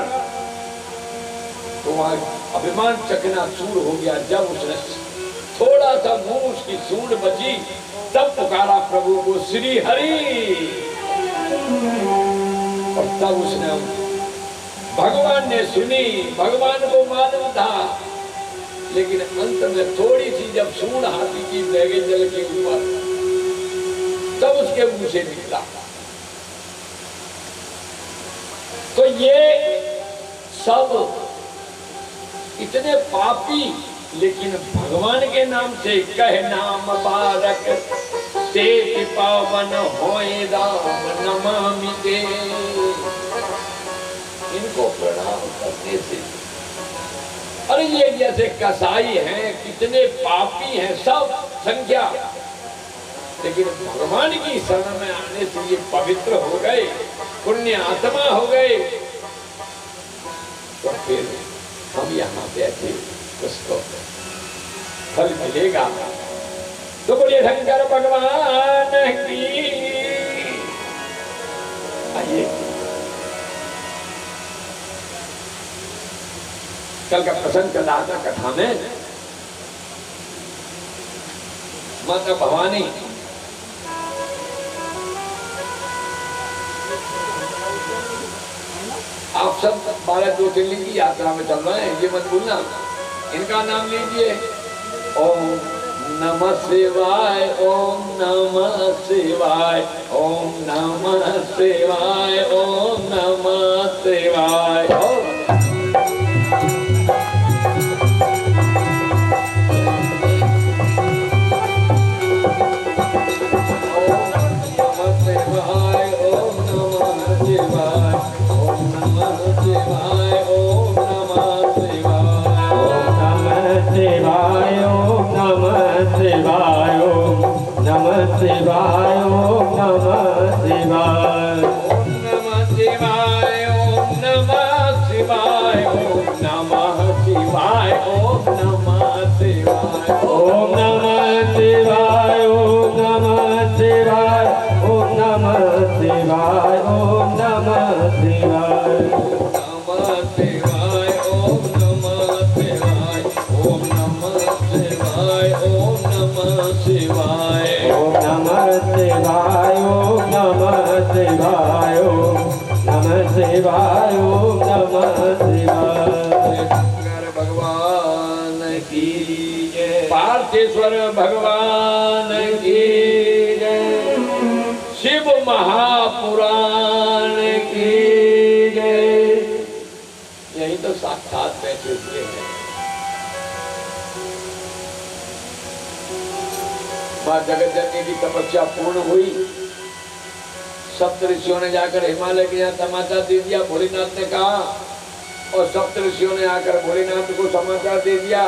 तो वहां अभिमान चकनाचूर हो गया। जब उसने थोड़ा सा मुंह उसकी सूंड बची तब पुकारा प्रभु को श्री हरि, और तब उसने भगवान ने सुनी, भगवान को मालूम था, लेकिन अंत में थोड़ी सी जब सूंड हाथी की बह गई जल के ऊपर तब उसके मुंह से निकला। तो ये सब इतने पापी, लेकिन भगवान के नाम से कह नाम बारक ते पावन होए राम नमामि ते, इनको प्रणाम करने से, अरे ये जैसे कसाई हैं, कितने पापी हैं सब संख्या, लेकिन भगवान की शरण में आने से ये पवित्र हो गए, पुण्य आत्मा हो गए, तो फिर हम यहाँ बैठे उसको फल मिलेगा। तो बोलिए शंकर भगवान की। आइए कल का प्रसंग चल रहा था कथा में, माता भवानी आप सब 12 ज्योतिर्लिंग की यात्रा में चल रहे हैं, ये मत भूलना, इनका नाम लीजिए। ओम नमः शिवाय, ओम नमः शिवाय, ओम नमः शिवाय, ओम नमः शिवाय। शिवाय ओम नमः शिवाय, ओम नमः शिवाय, ओम नमः शिवाय, ओम नमः शिवाय, ओम नमः शिवाय, ओम नमः शिवाय, ओम नमः शिवाय, ओम नमः शिवाय, ओम नमः शिवाय, नमः शिवाय, ओम नमः शिवाय, ओम नमः शिवाय। शिवाय ओम नमः शिवाय ओम नमः शिवाय। शंकर भगवान की जय, पार्थेश्वर भगवान की जय, शिव महापुराण की जय। यही तो साक्षात बैठे हुए हैं। मां जगत जननी की तपस्या पूर्ण हुई। सप्त ऋषियों ने जाकर हिमालय के यहाँ समाचार दे दिया, भोलेनाथ ने कहा, और सप्त ऋषियों ने आकर भोलेनाथ को समाचार दे दिया।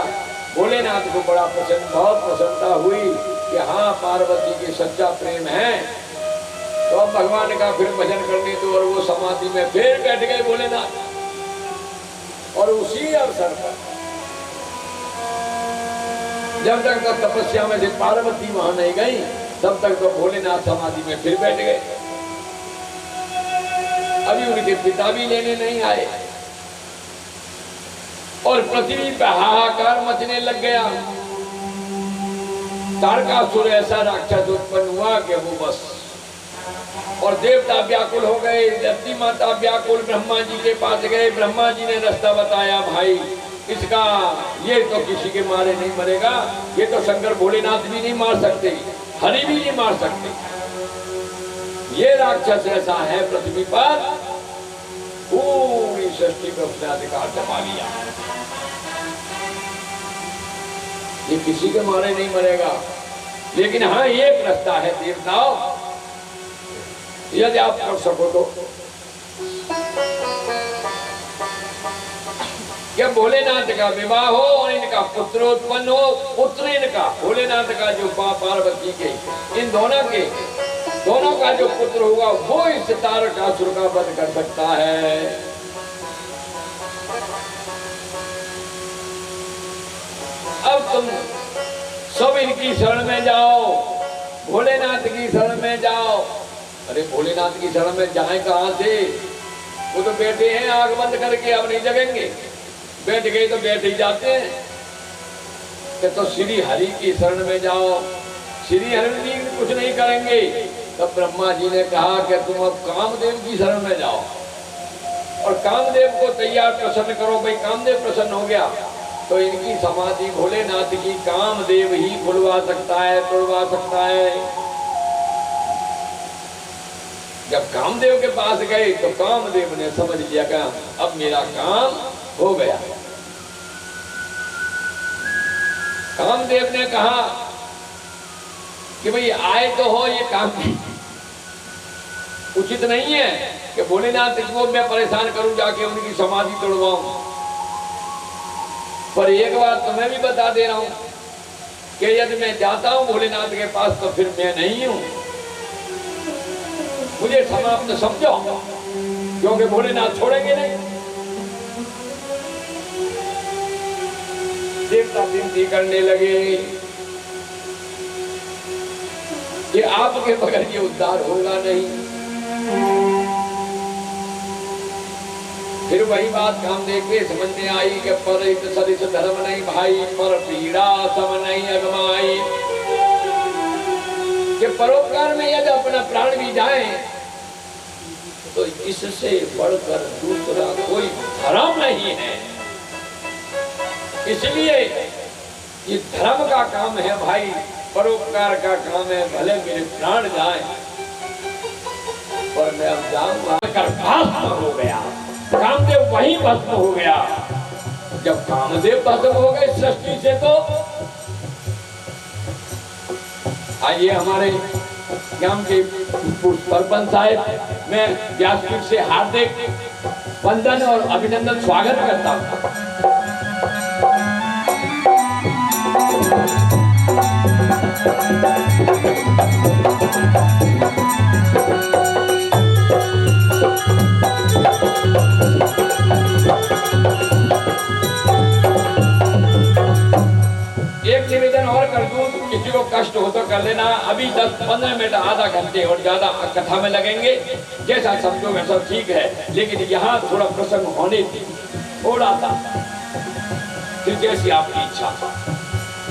भोलेनाथ को बड़ा बहुत प्रसन्नता हुई कि हाँ, पार्वती की सच्चा प्रेम है। तो अब भगवान का फिर भजन करने दो, और वो समाधि में फिर बैठ गए भोलेनाथ। और उसी अवसर पर जब तक तो तपस्या में से पार्वती वहां नहीं गई, तब तक तो भोलेनाथ समाधि में फिर बैठ गए। अभी उनके पिता भी लेने नहीं आए, और पृथ्वी पे हाहाकार मचने लग गया। तारकासुर ऐसा राक्षस उत्पन्न हुआ कि वो बस, और देवता व्याकुल हो गए, धरती माता व्याकुल, ब्रह्मा जी के पास गए। ब्रह्मा जी ने रास्ता बताया, भाई इसका ये तो किसी के मारे नहीं मरेगा, ये तो शंकर भोलेनाथ भी नहीं मार सकते, हरि भी नहीं मार सकते। ये राक्षस ऐसा है पृथ्वी पर, पूरी सृष्टि पर उसने अधिकार जमा लिया। ये किसी के मारे नहीं मरेगा। लेकिन हाँ, एक रास्ता है देवताओं, यदि आप कर सको तो, क्या भोलेनाथ का विवाह हो और इनका पुत्र उत्पन्न हो। पुत्र इनका भोलेनाथ का जो पार्वती के, इन दोनों का जो पुत्र होगा, वो इस तारकासुर का वध कर सकता है। अब तुम सब इनकी शरण में जाओ, भोलेनाथ की शरण में जाओ। अरे भोलेनाथ की शरण में जाए कहां से, वो तो बैठे हैं आंख बंद करके, अब नहीं जगेंगे। बैठ गए तो बैठ ही जाते हैं। कि तो श्री हरि की शरण में जाओ, श्री हरि जी कुछ नहीं करेंगे। तब ब्रह्मा जी ने कहा कि तुम अब कामदेव की शरण में जाओ, और कामदेव को तैयार प्रसन्न करो। भाई कामदेव प्रसन्न हो गया तो इनकी समाधि भोलेनाथ की कामदेव ही खुलवा सकता है, तोड़वा सकता है। जब कामदेव के पास गए तो कामदेव ने समझ लिया कि अब मेरा काम हो गया। कामदेव ने कहा कि भाई आए तो हो, ये काम उचित नहीं है कि भोलेनाथ को मैं परेशान करूं, जाके उनकी समाधि तोड़वाऊं। पर एक बात तो मैं भी बता दे रहा हूं कि यदि मैं जाता हूं भोलेनाथ के पास तो फिर मैं नहीं हूं, मुझे समाप्त समझो, क्योंकि भोलेनाथ छोड़ेंगे नहीं। देवता विनती करने लगे कि आपके बगैर ये उद्धार होगा नहीं। फिर वही बात कामदेव के समझ में आई कि पर सरिस धर्म नहीं भाई, पर पीड़ा सम नहीं अगमाई। कि परोपकार में यदि अपना प्राण भी जाए तो इससे बढ़कर दूसरा कोई धर्म नहीं है। इसलिए ये धर्म का काम है भाई, परोपकार का काम है। भले मेरे प्राण जाए पर मैं अब जाऊंगा। भस्म हो गया कामदेव, वही भस्म हो गया। जब कामदेव भस्म हो गए सृष्टि से, तो आइए हमारे गांव के सरपंच साहब, मैं व्यासपीठ से हार्दिक वंदन और अभिनंदन स्वागत करता हूं। एक निवेदन और कर दूं, किसी को कष्ट हो तो कर लेना। अभी 10-15 मिनट, आधा घंटे और ज्यादा कथा में लगेंगे, जैसा समझो वैसा ठीक है। लेकिन यहाँ थोड़ा प्रसंग होने थी, थोड़ा सा, फिर जैसी आपकी इच्छा।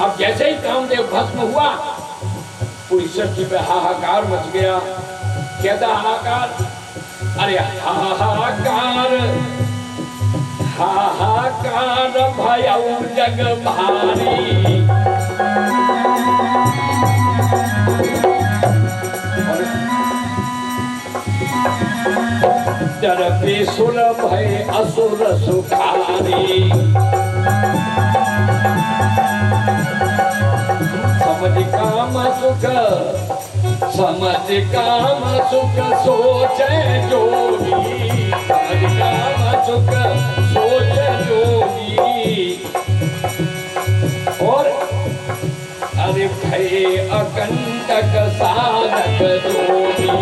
अब जैसे ही कामदेव भस्म हुआ, पूरी सृष्टि पे हाहाकार मच गया। कहता हाहाकार, अरे हाहाकार हाहाकार भयउ जग भारी। डर बेसुर भय असुर सुखारी। समझ काम सुख सोचे जोगी। समझ काम सुख सोचे जोगी। और अरे भय अकंटक साधक जोगी।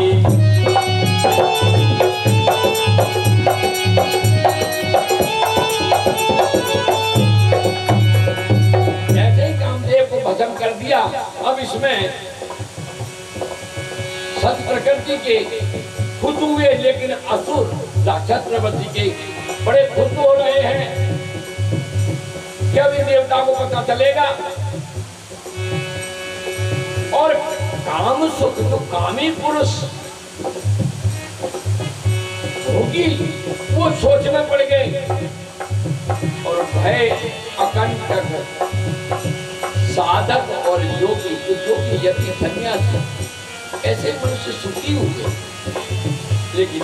जैसे ही कामदेव को भस्म कर दिया, अब इसमें सत प्रकृति के खुद हुए, लेकिन असुर राक्षस प्रवृत्ति के बड़े खुद हो रहे हैं। क्या भी देवता को पता चलेगा? और काम सुख तो कामी पुरुष होगी, वो सोच में पड़ गए। और भय अकंटक साधक और योगी, योगी यदि सन्यासी ऐसे मनुष्य सुखी हुए, लेकिन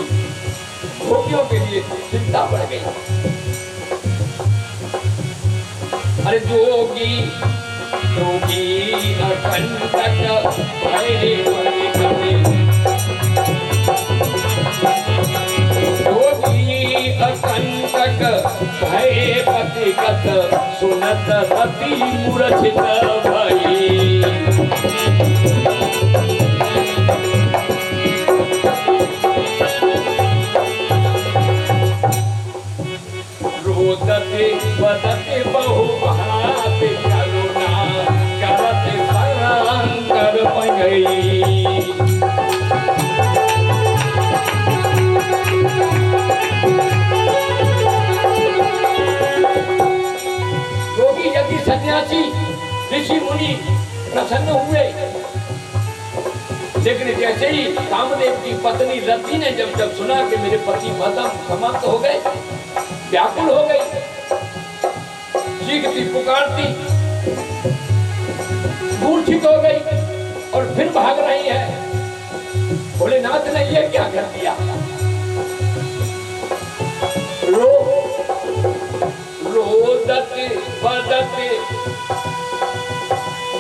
भोगियों के लिए चिंता बढ़ गई। अरे जोगी योगी अकंटक भय अकंटक भय पतिगत सुनत रति मूर्छित भई। रोदते वदते बहुभात करुणा करत शंकर पगई। सन्यासी ऋषि मुनि प्रसन्न हुए, लेकिन जैसे ही कामदेव की पत्नी रति ने जब सुना कि मेरे पति भस्म समाप्त हो गए, व्याकुल हो गई, चीखती पुकारती मूर्छित हो गई और फिर भाग रही है। भोलेनाथ ने ये क्या कर दिया? रोदते वदते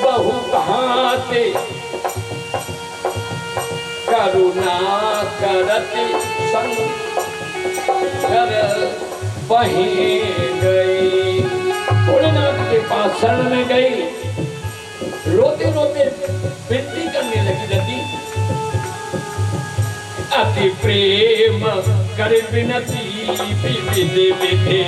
बहुभाते करुणा करते शंकर पही गई। भोलेनाथ के पास शरण में गई, रोते रोते विनती करने लगी रति। अति प्रेम कर विनती विधि विधि।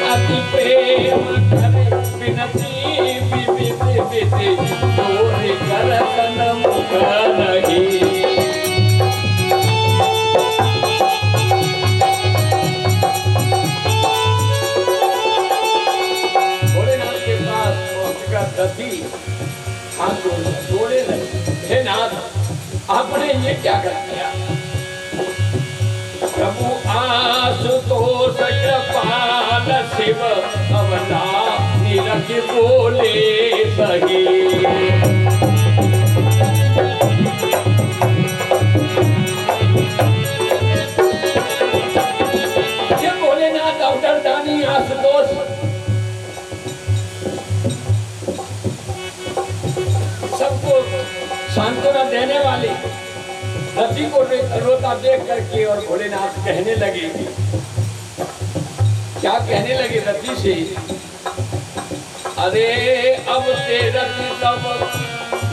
अति प्रेम कर विनती विधि विधि। तोरे करतन मुख नहीं। भोलेनाथ के पास पहुंचकर रति हाथ जोड़े लगे, हे नाथ आपने ये क्या कर दिया? प्रभु आशुतोष कृपाल शिव अवला निरख बोले सही। ये भोलेनाथ अवतरदानी आशुतोष सबको सांत्वना देने वाले रति को रोता देख करके और भोलेनाथ कहने लगे, क्या कहने लगे रति से? अरे अब से रति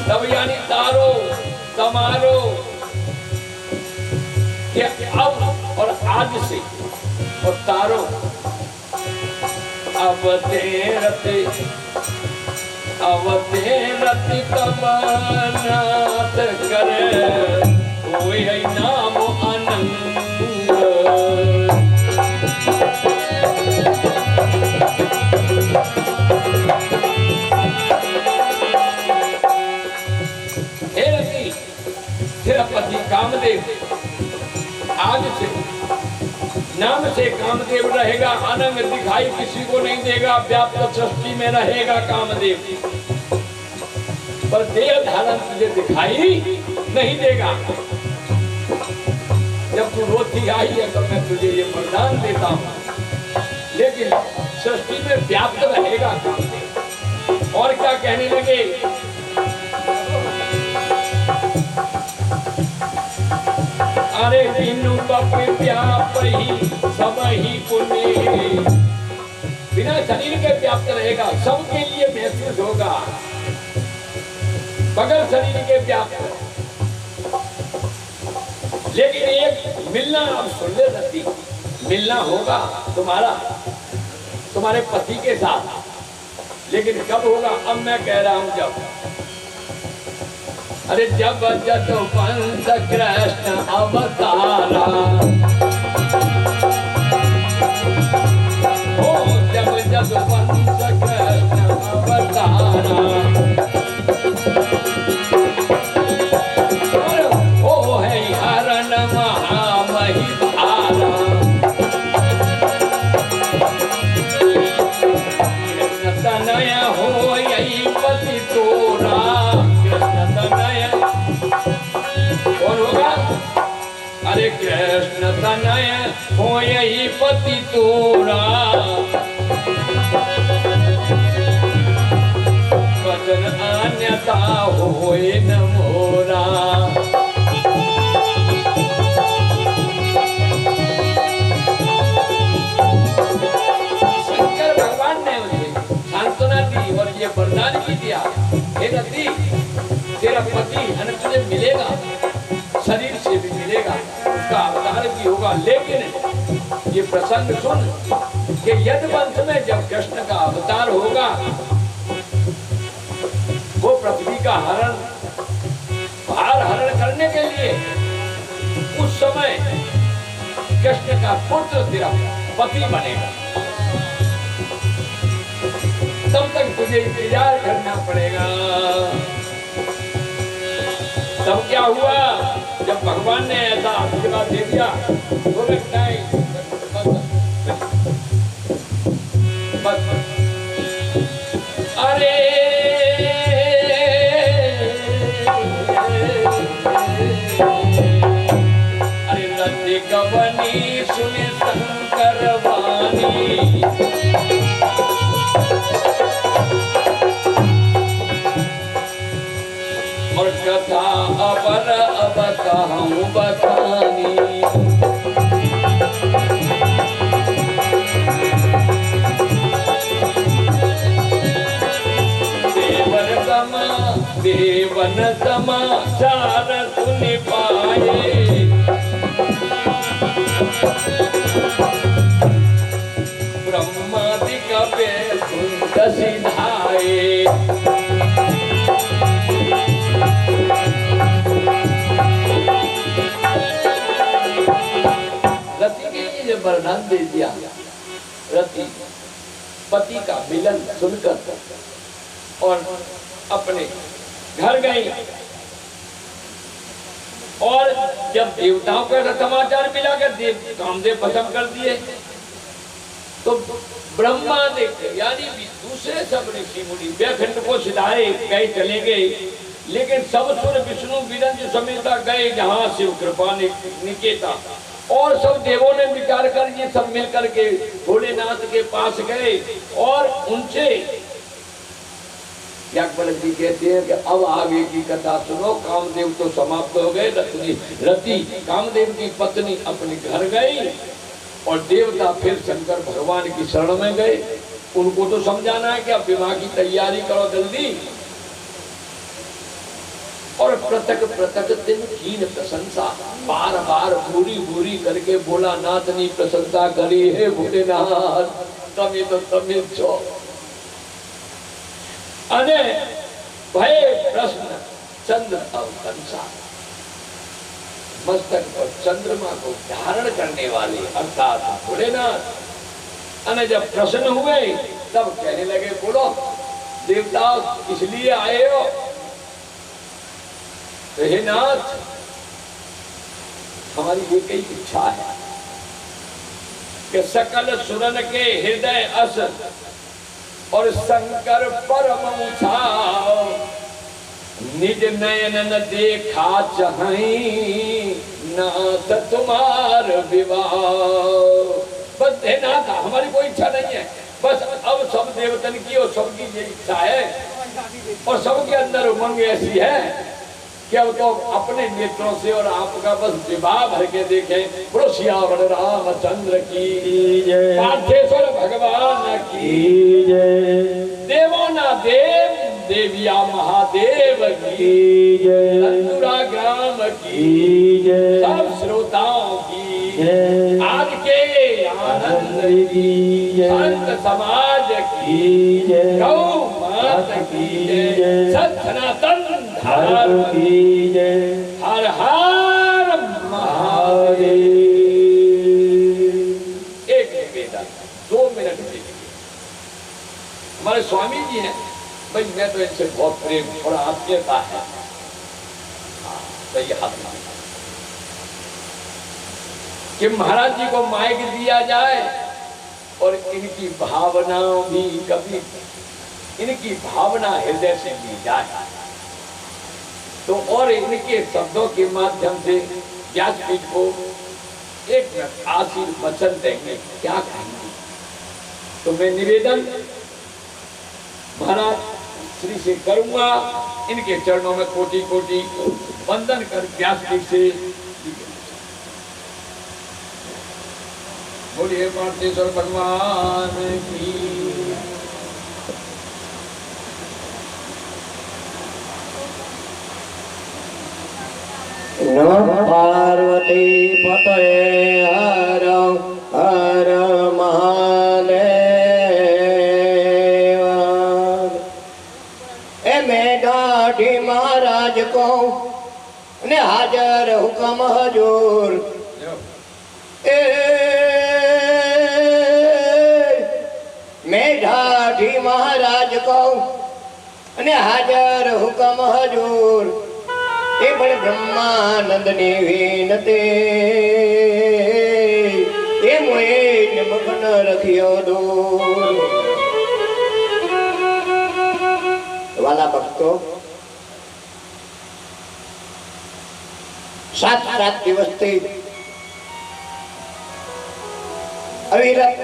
तब यानी तारो तमारो, ये अब और आज से और तारो। अब ते रति तब नाथ करे कोई नाम आनंद। प्रजापति कामदेव आज से नाम से कामदेव रहेगा, अनंग दिखाई किसी को नहीं देगा, व्याप्त सृष्टि में रहेगा कामदेव, पर देह धारण तुझे दिखाई नहीं देगा। जब तू रोती आई है तो मैं तुझे ये वरदान देता हूँ, लेकिन सृष्टि में व्याप्त रहेगा कामदेव। और क्या कहने लगे, अरे बिनु बप व्याप ही सब ही पुण्य, बिना शरीर के व्याप्त रहेगा, सबके लिए महसूस होगा, बगैर शरीर के व्याप्त। लेकिन एक मिलना, अब सुन ले रति, मिलना होगा तुम्हारे पति के साथ, लेकिन कब होगा? अब मैं कह रहा हूं जब, अरे जब जदुवंश कृष्ण अवतारा, हो जब जदुवंश कृष्ण अवतारा, हो है हरण महामही भारा, कृष्ण तनय हो यही पति तोरा, कृष्ण तनय कौन होगा? अरे कृष्ण तनय हो यही पति तोरा, वचन अन्यथा होए न मोरा। शंकर भगवान ने उसे सांत्वना दी और ये वरदान भी दिया, हे रति, तेरा पति है तुझे मिलेगा, शरीर से भी मिलेगा, उसका अवतार भी होगा, लेकिन ये प्रसंग सुन कि यदुवंश में जब कृष्ण का अवतार होगा, वो पृथ्वी का हरण, भार हरण करने के लिए उस समय कृष्ण का पुत्र तेरा पति बनेगा, तब तक तुझे इंतजार करना पड़ेगा। तब क्या हुआ? जब भगवान ने ऐसा आशीर्वाद दे दिया, तो लगता है बस अरे रति गवनी सुने शंकर वाणी, और कथा अपर अब कहूँ बतानी, देवन समाचार सुन पाए, ब्रह्मादिक पे सुंद सिधाए, रति के ये वरदान दे दिया। रति पति का मिलन सुनकर और अपने घर गई, और जब देवताओं का समाचार मिला कर देव कामदेव भस्म कर दिए, तो ब्रह्मा देख यानी दूसरे सब ऋषि मुनि बैकुंठ को सिधारे गए, चले गए, लेकिन सब सुर विष्णु विरंज समेत गए जहां शिव कृपा निकेता, और सब देवों ने विचार कर ये सब मिल करके भोलेनाथ के पास गए, और उनसे याज्ञवल्क्य जी कहते हैं कि अब आगे की कथा सुनो। कामदेव तो समाप्त हो गए, रति कामदेव की पत्नी अपने घर गई, और देवता फिर शंकर भगवान की शरण में गए। उनको तो समझाना है कि अब विवाह की तैयारी करो जल्दी, और पृथक पृथक दिन कीन प्रशंसा, बार बार पूरी पूरी करके बोला नाथ ने प्रशंसा करी है भोलेनाथ, तमे तो तमे छो। अने भय प्रश्न चंद्र अवतंसा, मस्तक पर चंद्रमा को धारण करने वाले अर्थात भोलेनाथ। अने जब प्रसन्न हुए तब कहने लगे, बोलो देवता इसलिए आए हो? हे नाथ, हमारी एक ही इच्छा है कि सकल सुरन के हृदय अस और शंकर परम उछाओ, निज नयन न देखा चाहें नाथ तुम्हार विवाह। बस देना था, हमारी कोई इच्छा नहीं है। बस अब सब देवतन की और सबकी ये इच्छा है और सबके अंदर उमंग ऐसी है कि अब तो अपने नेत्रों से और आपका बस विवाह भर के देखें। बोलो सियावर रामचंद्र की जय, पार्थेश्वर भगवान की जय, देवो ना देव देविया महादेव की जय, नंदुरा ग्राम की जय, सब श्रोताओं की जय, आज के आनंद की जय, संत समाज की जय, गौ माता की जय, सत सनातन धर्म की जय, हर हर महादेव। एक निवेदन 2 मिनट दीजिए। हमारे स्वामी जी हैं, भाई मैं तो इनसे बहुत प्रेम और आत्मीयता है। तो ये हाथ मांगा कि महाराज जी को माइक दिया जाए और इनकी भावनाओं भी कभी इनकी भावना हृदय से ली जाए तो और इनके शब्दों के माध्यम से व्यासपीठ को एक आशीर्वचन देंगे। क्या कहेंगे? तो मैं निवेदन महाराज श्री से करूंगा, इनके चरणों में कोटि कोटि वंदन कर व्यासपीठ से बोलिए पार्थेश्वर भगवान की। नमः पार्वती पतये हर हर महादेव। ए मैं दाढ़ी महाराज को ने हाजर हुक्म हजूर। ए मैं दाढ़ी महाराज को ने हाजर हुक्म हजूर। ए बड़े ब्रह्मानंद ने विनते ए मोए मगन रखियो दूर। वाला भक्तों 7 दिवस थे अविरत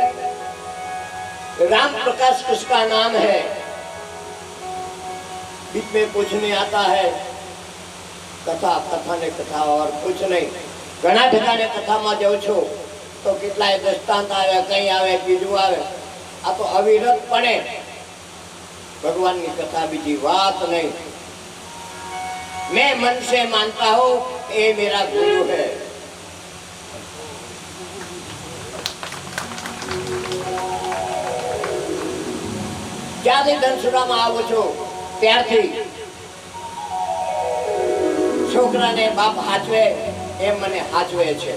राम प्रकाश किसका नाम है? बीच में पूछने आता है कथा कथा ने कथा और कुछ नहीं। घना ठिकाने कथा में जाओ छो तो કેટલાય दृष्टांत आवे, कहीं आवे बीजू आवे। आ तो अविरत पड़े भगवान की कथा बीजी बात नहीं। मैं मन से मानता हूँ ये मेरा गुरु है। ज्यादा धनसुरा में आवो छो त्यारथी छोकरा ने बाप हाचवे एम मने हाचवे छे।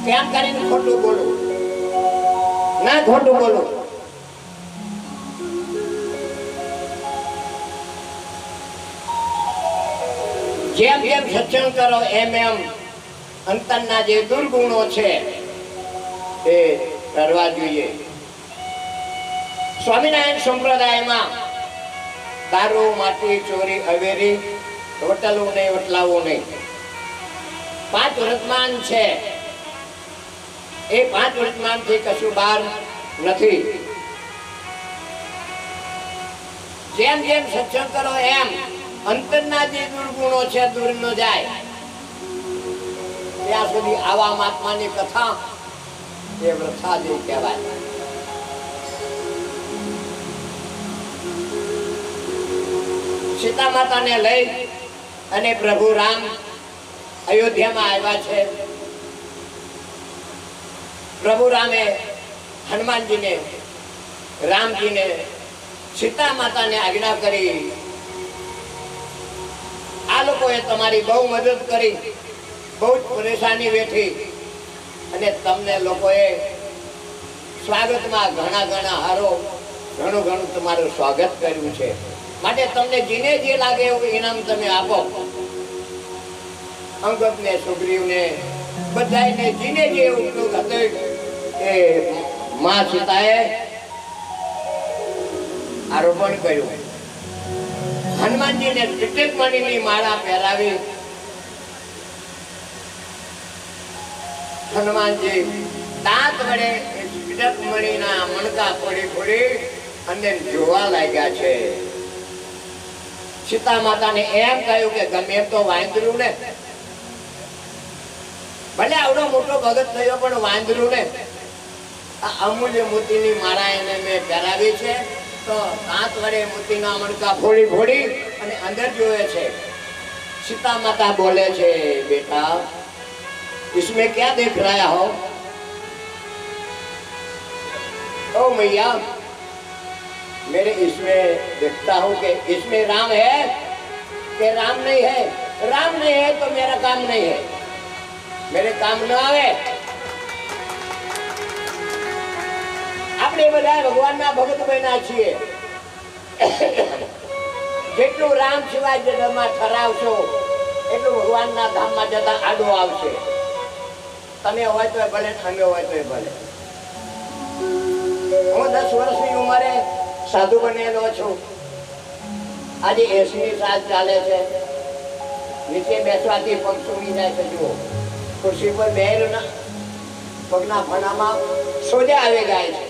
क्या करीने खोटू बोलो ना, खोटू बोलो। जेम जेम सत्संग करो एम एम अंतरना जे दुर्गुणो छे ए करवा જોઈએ। स्वामीनारायण संप्रदाय में दारू माटी चोरी अवेरी वटलू नहीं वटलावू नहीं 5 वर्तमान छे। ए 5 वर्तमान थी कशु बार नथी। जेम जेम सत्संग करो एम अंतरना जे दुर्गुणो छे दूर न जाए। त्या सुधी आवा महात्मानी कथा ए वृथा जे कहेवाय। सीता माता ने लई अने प्रभु राम अयोध्या में आया छे। प्रभु रामे हनुमान जी ने राम जी ने सीता माता ने आज्ञा करी। आ लोकोए तमारी बहु मदद करी, बहुत परेशानी वेठी अने तमने लोकोए स्वागत में घणा घणा हारो घणो घणो तमारो स्वागत कर्યું છે। માટે તમને જીને જે લાગે એવું ઇનામ તમે આપો। અંગદ ને સુગ્રીવ ને બધાને જીને જે ઉપયોગ હતો એ માં સીતાએ આરોપણ કર્યું. હનુમાનજીને ત્રિટક મણીની માળા પહેરાવી. હનુમાનજી દાંત વડે ત્રિટક મણીના મણકા ફોડી ફોડી અંદર જોવા લાગ્યા છે. સીતા માતાને એમ કહ્યું કે ગમે તો વાંદરું ને, ભલે આવડો મોટો ભગત થયો પણ વાંદરું ને આ અમૂલ્ય મોતીની માળા એને મેં પહેરાવી છે. તો દાંત વડે મોતીના મણકા ફોડી ફોડી અને અંદર જોવે છે. सीता माता बोले छे बेटा इसमें क्या देख रहा हो? ओ मैया मेरे इसमें देखता हूँ कि इसमें राम है कि राम नहीं है? राम नहीं है तो मेरा काम नहीं है, मेरे काम न आवे. આપણે બધા ભગવાનના ભગત બન્યા છીએ. જેટલું રામ સિવાય જગતમાં ઠરાવશો એટલું ભગવાનના ધામમાં જતા આડો આવશે. તમે હોય તો ભલે, તમે હોય તો ભલે. હું 10 વર્ષની ઉંમરે સાધુ બનેલો છું. આજે 80ની સાલ ચાલે છે. નીચે બેસવાથી પગ સૂઈ જાય છે. જુઓ ખુરશી પર બેહેલો પગના ફણામાં સોજા આવી જાય છે,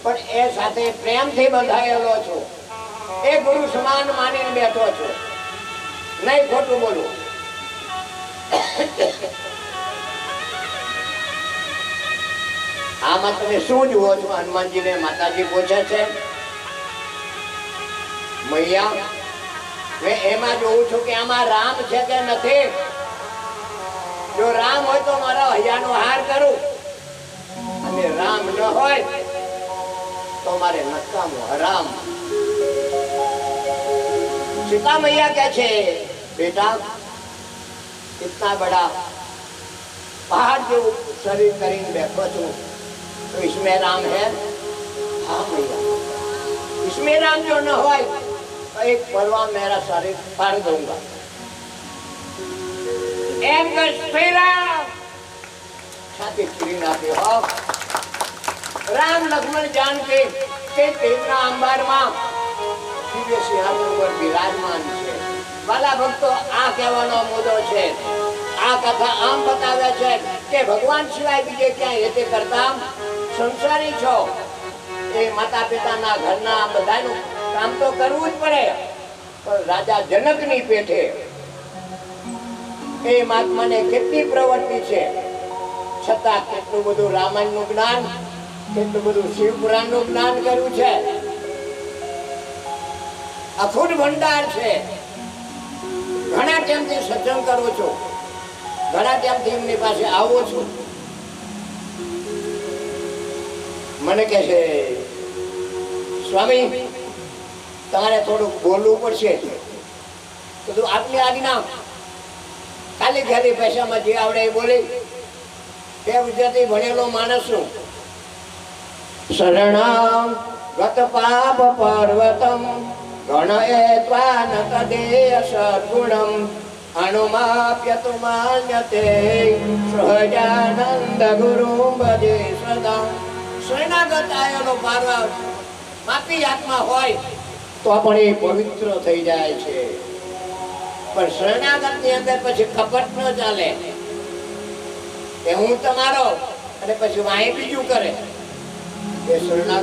પણ એ સાથે પ્રેમથી બંધાયેલો છું. એ ગુરુ સમાન માનીને બેઠો છું. નહીં ખોટું બોલું. આમાં તમે શું જુઓ છો? હનુમાનજીને માતાજી પૂછે છે. મૈયા મેં એમાં જોઉં છું કે આમાં રામ છે કે નથી. જો રામ હોય તો મારા હૈયાનો હાર કરું, અને રામ ન હોય तो हमारे नकामो हराम. सीता मैया क्या छे बेटा इतना बड़ा पहाड़ जो शरीर करीने बैठो छो तो इसमें राम है? हाँ मैया इसमें राम जो न हो तो एक पलवा मेरा शरीर फाड़ दूंगा. एम कर छाती छीन आते हो. राम लक्ष्मण जान के तेजना अंबार में दिव्य सिंहासन पर विराजमान छे. वाला भक्तो आ कहेવાનો મુદ્દો છે. આ કથા આમ બતાવે છે કે ભગવાન સિવાય બીજે ક્યાંય હેતે કરતા સંસારી છો. એ માતા પિતાના ઘરના બધાનું કામ તો કરવું જ પડે, પણ રાજા જનકની પેઠે એ મહાત્માને કેટલી પ્રવૃત્તિ છે, છતાં કેટલું બધું રામાયણનું જ્ઞાન, કેટલું બધું શિવ પુરાણનું જ્ઞાન કર્યું છે. અખૂટ ભંડાર છે. ઘણા ટાઈમથી સત્સંગ કરું છું, ઘણા ટાઈમથી એમની પાસે આવું છું. મને કહે છે સ્વામી તમારે થોડુંક બોલવું પડશે. તો આપની આજ્ઞા. ખાલી ખાલી પૈસામાં જે આવડે એ બોલે. બે ગુજરાતી ભણેલો માણસ છું. શરણમ ગત પાપ પર્વતમ ગણએત્વાન તદેય સદ્ગુણમ અણુમાપ્યતુ માન્યતે સહજાનંદ ગુરુમ ભજે સદા. શરણાગત આયેલો પર્વત માપી આત્મા હોય તો પણ એ પવિત્ર થઈ જાય છે. પણ શરણાગત ની અંદર પછી કપટ ન ચાલે કે હું તમારો અને પછી વાંહે બીજું કરે. એ શરણાગત